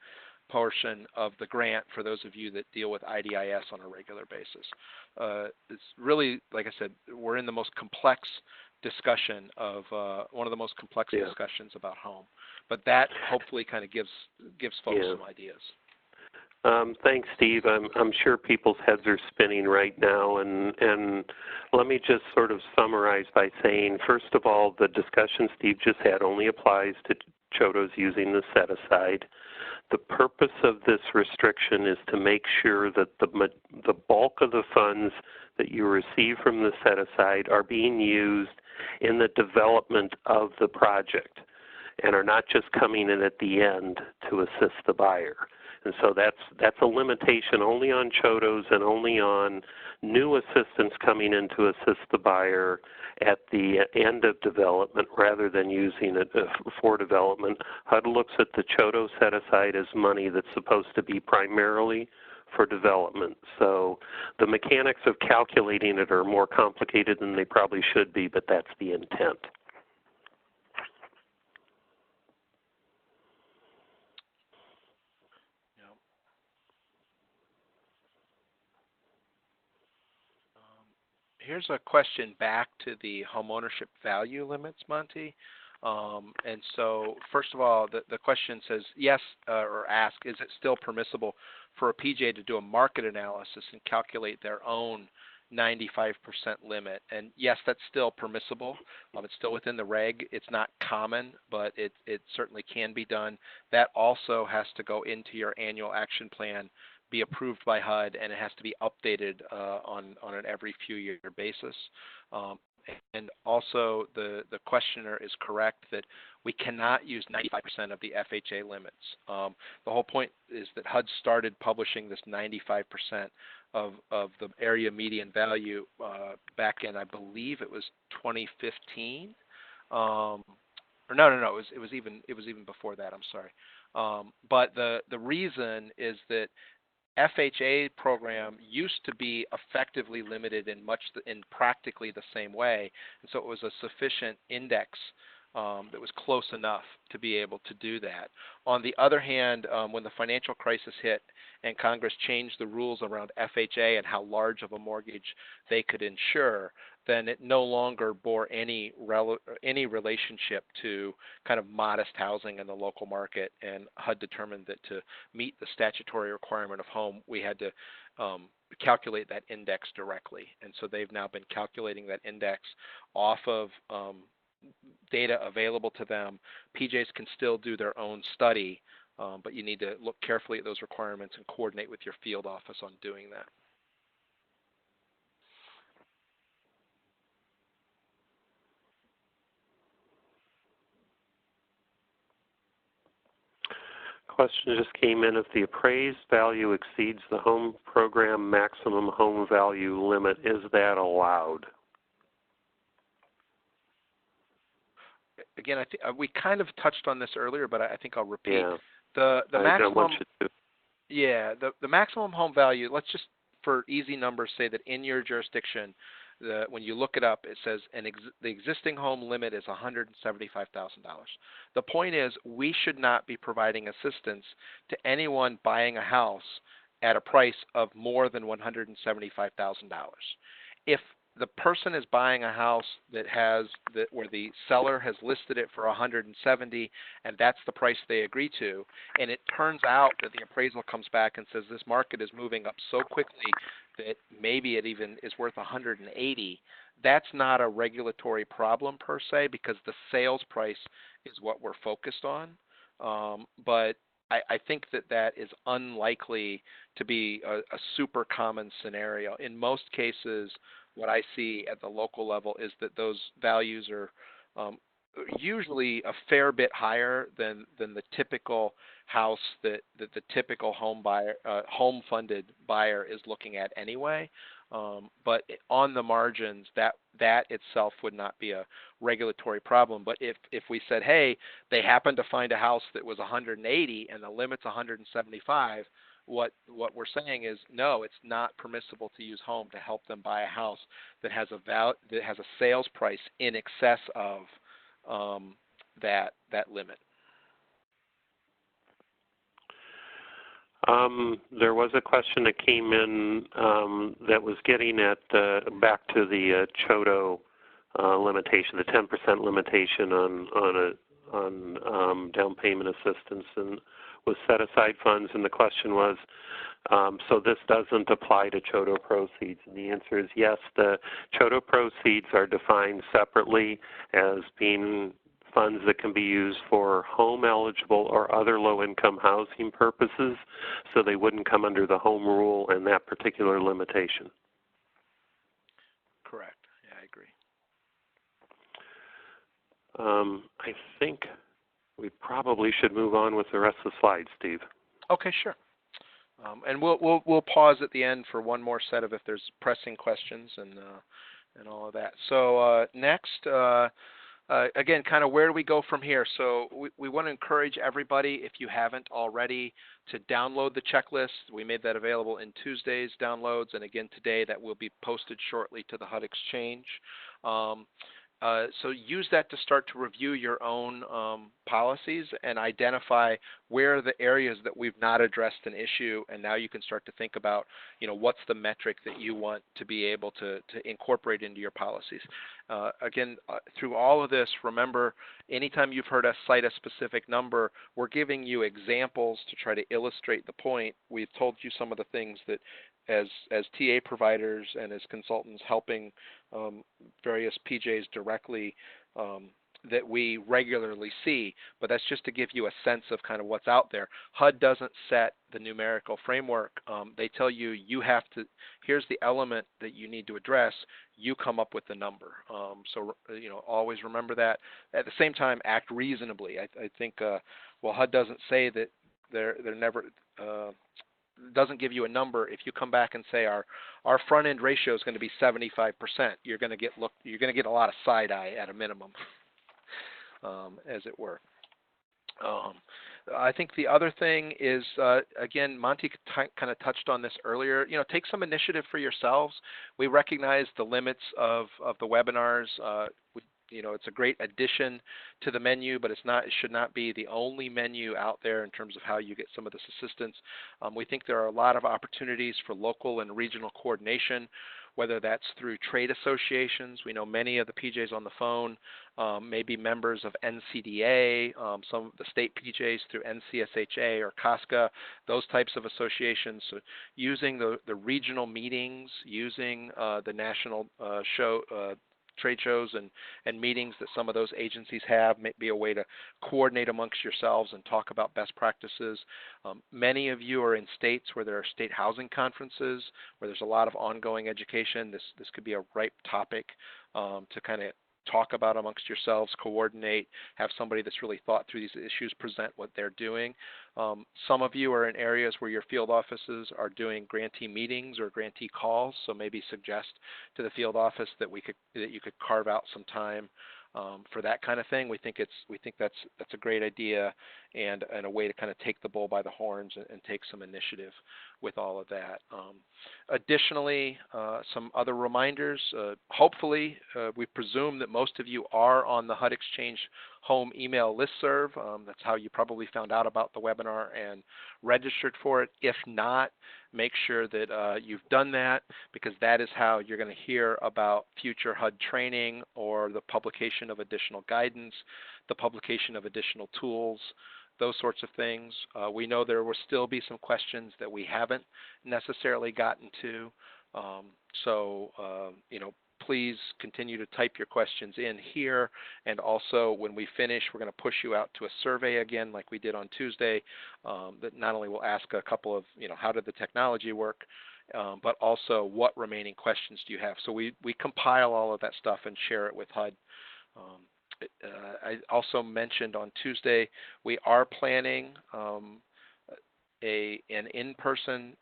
portion of the grant for those of you that deal with IDIS on a regular basis. It's really, like I said, we're in the most complex discussion of one of the most complex discussions about home. But that hopefully kind of gives folks some ideas. Thanks, Steve. I'm sure people's heads are spinning right now, and let me just sort of summarize by saying, first of all, the discussion Steve just had only applies to Chodos using the set-aside. The purpose of this restriction is to make sure that the bulk of the funds that you receive from the set-aside are being used in the development of the project and are not just coming in at the end to assist the buyer. And so that's a limitation only on Chodos and only on new assistance coming in to assist the buyer at the end of development rather than using it for development. HUD looks at the Chodo set-aside as money that's supposed to be primarily for development. So the mechanics of calculating it are more complicated than they probably should be, but that's the intent. Here's a question back to the homeownership value limits, Monty. And so, first of all, the question says, yes, or ask, is it still permissible for a PJ to do a market analysis and calculate their own 95% limit? And yes, that's still permissible. It's still within the reg. It's not common, but it certainly can be done. That also has to go into your annual action plan, be approved by HUD, and it has to be updated on an every few year basis. And also, the questioner is correct that we cannot use 95% of the FHA limits. The whole point is that HUD started publishing this 95% of the area median value back in, I believe it was 2015. Or no, it was even before that. I'm sorry. But the reason is that FHA program used to be effectively limited in practically the same way, and so it was a sufficient index that was close enough to be able to do that. On the other hand, when the financial crisis hit and Congress changed the rules around FHA and how large of a mortgage they could insure, then it no longer bore any relationship to kind of modest housing in the local market, and HUD determined that to meet the statutory requirement of home, we had to calculate that index directly. And so they've now been calculating that index off of data available to them. PJs can still do their own study, but you need to look carefully at those requirements and coordinate with your field office on doing that. Question just came in. If the appraised value exceeds the home program maximum home value limit, is that allowed? Again, I think we kind of touched on this earlier, but I think I'll repeat. Yeah. The maximum. Don't want you to. Yeah, the maximum home value. Let's just, for easy numbers, say that in your jurisdiction, when you look it up, it says the existing home limit is $175,000. The point is, we should not be providing assistance to anyone buying a house at a price of more than $175,000. If the person is buying a house where the seller has listed it for 170, and that's the price they agree to, and it turns out that the appraisal comes back and says this market is moving up so quickly that maybe it even is worth 180, that's not a regulatory problem per se, because the sales price is what we're focused on. But I think that is unlikely to be a super common scenario. In most cases, what I see at the local level is that those values are usually a fair bit higher than the typical house that the typical home funded buyer is looking at anyway. But on the margins, that itself would not be a regulatory problem. But if we said, hey, they happened to find a house that was 180 and the limit's 175, what we're saying is no, it's not permissible to use home to help them buy a house that has a sales price in excess of that limit. There was a question that came in that was getting at back to the CHODO limitation, the 10% limitation on down payment assistance, and with set aside funds. And the question was, so this doesn't apply to CHODO proceeds? And the answer is yes. The CHODO proceeds are defined separately as being funds that can be used for home eligible or other low income housing purposes, so they wouldn't come under the home rule and that particular limitation. Correct. Yeah, I agree. I think we probably should move on with the rest of the slides, Steve. Okay, sure. And we'll pause at the end for one more set of if there's pressing questions and all of that. So next. Again, kind of where do we go from here? So we want to encourage everybody, if you haven't already, to download the checklist. We made that available in Tuesday's downloads, and again today that will be posted shortly to the HUD Exchange. So use that to start to review your own policies and identify where are the areas that we've not addressed an issue, and now you can start to think about, what's the metric that you want to be able to incorporate into your policies. Again, through all of this, remember, anytime you've heard us cite a specific number, we're giving you examples to try to illustrate the point. We've told you some of the things that as TA providers and as consultants helping various PJs directly that we regularly see, but that's just to give you a sense of kind of what's out there. HUD doesn't set the numerical framework. They tell you have to, here's the element that you need to address, you come up with the number. So, always remember that. At the same time, act reasonably. I think, well, HUD doesn't say that they're never, doesn't give you a number. If you come back and say our front end ratio is going to be 75%, you're going to get a lot of side eye at a minimum, as it were. I think the other thing is, again, Monty kind of touched on this earlier. Take some initiative for yourselves. We recognize the limits of the webinars. It's a great addition to the menu, but it should not be the only menu out there in terms of how you get some of this assistance. We think there are a lot of opportunities for local and regional coordination, whether that's through trade associations. We know many of the PJs on the phone may be members of NCDA, some of the state PJs through NCSHA or COSCA, those types of associations. So using the regional meetings, using the national trade shows and meetings that some of those agencies have may be a way to coordinate amongst yourselves and talk about best practices. Many of you are in states where there are state housing conferences, where there's a lot of ongoing education. This could be a ripe topic to kind of talk about amongst yourselves, coordinate, have somebody that's really thought through these issues, present what they're doing. Some of you are in areas where your field offices are doing grantee meetings or grantee calls, so maybe suggest to the field office that you could carve out some time for that kind of thing. We think that's a great idea and a way to kind of take the bull by the horns and take some initiative with all of that. Additionally, some other reminders. Hopefully, we presume that most of you are on the HUD Exchange Home email listserv. That's how you probably found out about the webinar and registered for it. If not, make sure that you've done that, because that is how you're going to hear about future HUD training or the publication of additional guidance, the publication of additional tools, those sorts of things. We know there will still be some questions that we haven't necessarily gotten to. Please continue to type your questions in here. And also, when we finish, we're going to push you out to a survey again, like we did on Tuesday, that not only will ask a couple of, how did the technology work, but also what remaining questions do you have. So we compile all of that stuff and share it with HUD. I also mentioned on Tuesday, we are planning an in-person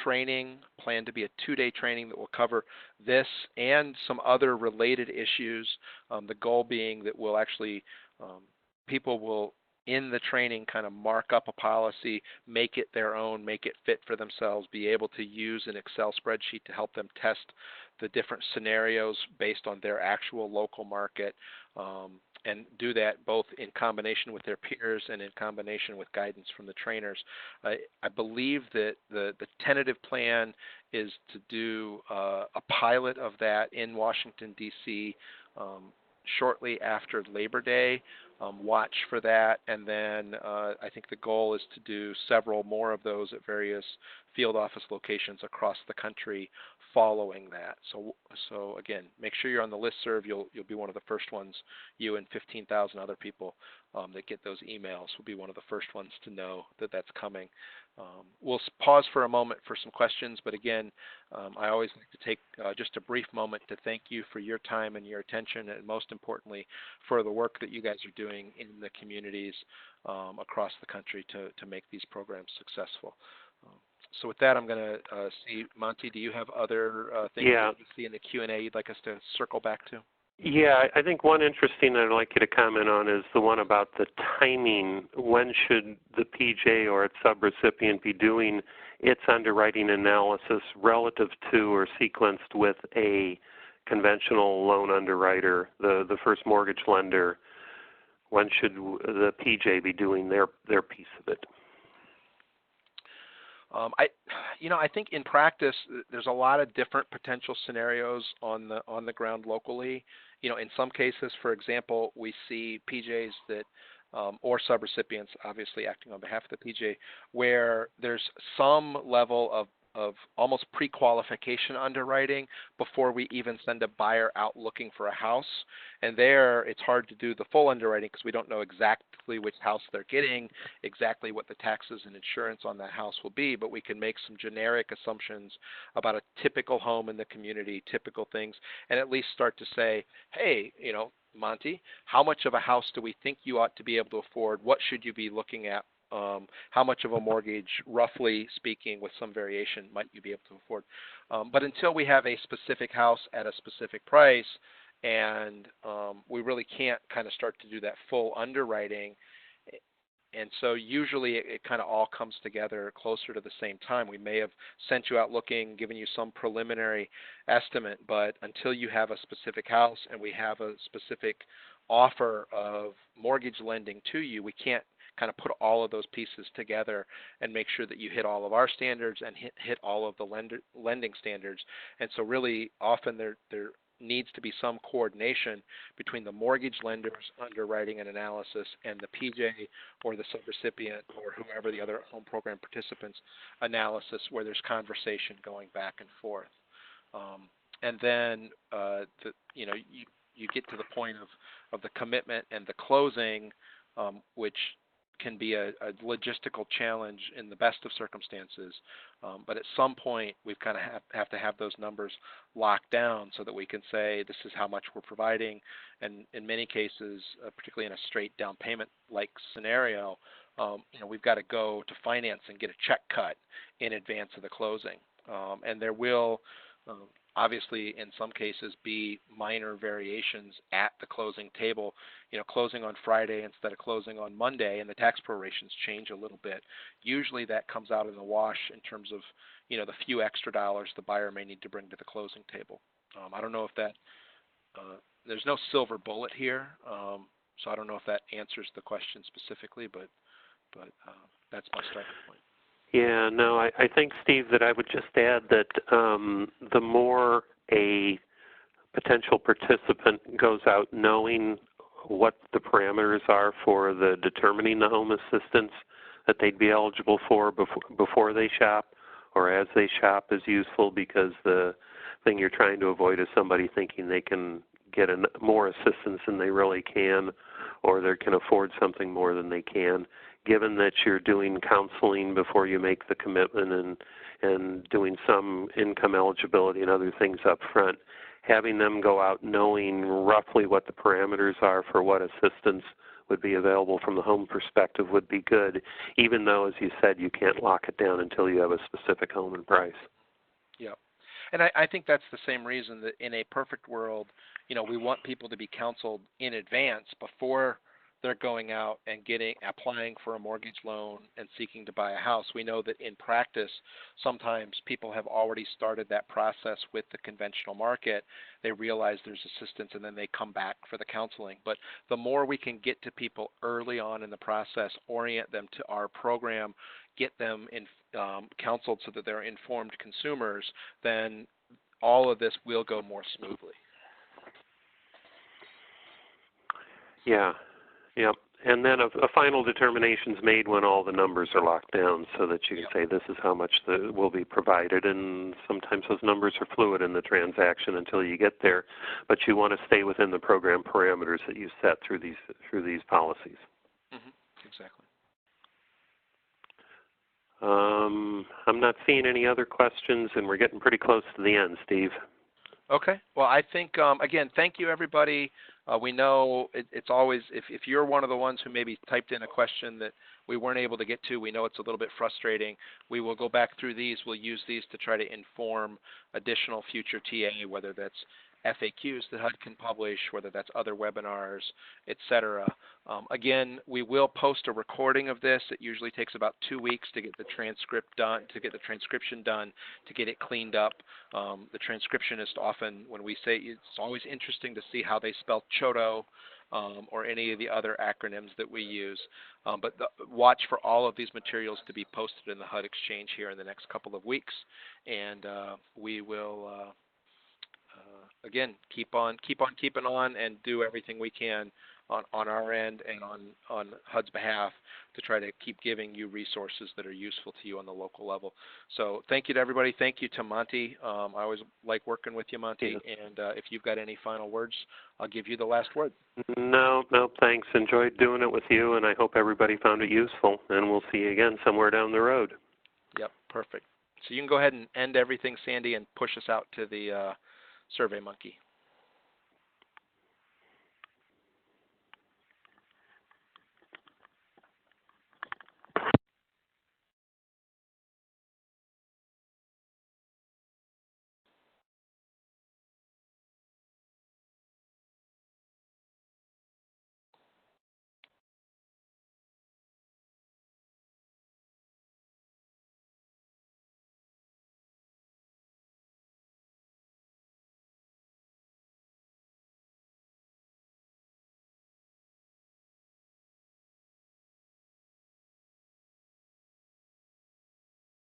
training, planned to be a 2-day training that will cover this and some other related issues. The goal being that we'll actually, people will in the training kind of mark up a policy, make it their own, make it fit for themselves, be able to use an Excel spreadsheet to help them test the different scenarios based on their actual local market, and do that both in combination with their peers and in combination with guidance from the trainers. I believe that the tentative plan is to do a pilot of that in Washington, D.C. Shortly after Labor Day. Watch for that, and then I think the goal is to do several more of those at various field office locations across the country following that. So again, make sure you're on the listserv. You'll be one of the first ones. You and 15,000 other people that get those emails will be one of the first ones to know that that's coming. We'll pause for a moment for some questions, but again, I always like to take just a brief moment to thank you for your time and your attention, and most importantly, for the work that you guys are doing in the communities across the country to make these programs successful. So with that, I'm going to see, Monty, do you have other things that you see in the Q&A you'd like us to circle back to? Yeah, I think one interesting that I'd like you to comment on is the one about the timing. When should the PJ or its subrecipient be doing its underwriting analysis relative to or sequenced with a conventional loan underwriter, the first mortgage lender? When should the PJ be doing their piece of it? I think in practice there's a lot of different potential scenarios on the ground locally. In some cases, for example, we see PJs that or subrecipients, obviously acting on behalf of the PJ, where there's some level of of almost pre-qualification underwriting before we even send a buyer out looking for a house. And there, it's hard to do the full underwriting because we don't know exactly which house they're getting, exactly what the taxes and insurance on that house will be, but we can make some generic assumptions about a typical home in the community, typical things, and at least start to say, hey, Monty, how much of a house do we think you ought to be able to afford? What should you be looking at? How much of a mortgage, roughly speaking, with some variation, might you be able to afford? But until we have a specific house at a specific price, and we really can't kind of start to do that full underwriting. And so usually it kind of all comes together closer to the same time. We may have sent you out looking, given you some preliminary estimate, but until you have a specific house and we have a specific offer of mortgage lending to you, we can't kind of put all of those pieces together and make sure that you hit all of our standards and hit all of the lending standards. And so really often there needs to be some coordination between the mortgage lender's underwriting and analysis and the PJ or the subrecipient or whoever the other home program participants analysis, where there's conversation going back and forth. And then you get to the point of the commitment and the closing, which can be a logistical challenge in the best of circumstances. But at some point, we've kind of have to have those numbers locked down so that we can say this is how much we're providing. And in many cases, particularly in a straight down payment-like scenario, we've got to go to finance and get a check cut in advance of the closing. And there will obviously, in some cases, be minor variations at the closing table. Closing on Friday instead of closing on Monday, and the tax prorations change a little bit. Usually that comes out in the wash in terms of, the few extra dollars the buyer may need to bring to the closing table. I don't know if that, there's no silver bullet here, so I don't know if that answers the question specifically, but that's my starting point. Yeah, no, I think, Steve, that I would just add that the more a potential participant goes out knowing what the parameters are for the determining the home assistance that they'd be eligible for before they shop or as they shop is useful, because the thing you're trying to avoid is somebody thinking they can get more assistance than they really can, or they can afford something more than they can. Given that you're doing counseling before you make the commitment and doing some income eligibility and other things up front, having them go out knowing roughly what the parameters are for what assistance would be available from the home perspective would be good, even though, as you said, you can't lock it down until you have a specific home and price. Yeah. And I think that's the same reason that in a perfect world, we want people to be counseled in advance before they're going out and applying for a mortgage loan and seeking to buy a house. We know that in practice, sometimes people have already started that process with the conventional market. They realize there's assistance and then they come back for the counseling. But the more we can get to people early on in the process, orient them to our program, get them counseled so that they're informed consumers, then all of this will go more smoothly. Yeah. Yep. And then a final determination is made when all the numbers are locked down, so that you can say this is how much will be provided. And sometimes those numbers are fluid in the transaction until you get there, but you want to stay within the program parameters that you set through these policies. Mm-hmm. Exactly. I'm not seeing any other questions, and we're getting pretty close to the end, Steve. Okay. Well, I think, again, thank you, everybody. We know it's always, if you're one of the ones who maybe typed in a question that we weren't able to get to, we know it's a little bit frustrating. We will go back through these. We'll use these to try to inform additional future TA, whether that's FAQs that HUD can publish, whether that's other webinars, etc. Again, we will post a recording of this. It usually takes about 2 weeks to get the transcript done, to get the transcription done, to get it cleaned up. The transcriptionist often, when we say, it's always interesting to see how they spell Chodo or any of the other acronyms that we use. But watch for all of these materials to be posted in the HUD Exchange here in the next couple of weeks, and we will again, keep on keeping on, and do everything we can on our end and on HUD's behalf to try to keep giving you resources that are useful to you on the local level. So thank you to everybody. Thank you to Monty. I always like working with you, Monty. Yes. And if you've got any final words, I'll give you the last word. No, thanks. Enjoyed doing it with you, and I hope everybody found it useful. And we'll see you again somewhere down the road. Yep, perfect. So you can go ahead and end everything, Sandy, and push us out to the SurveyMonkey.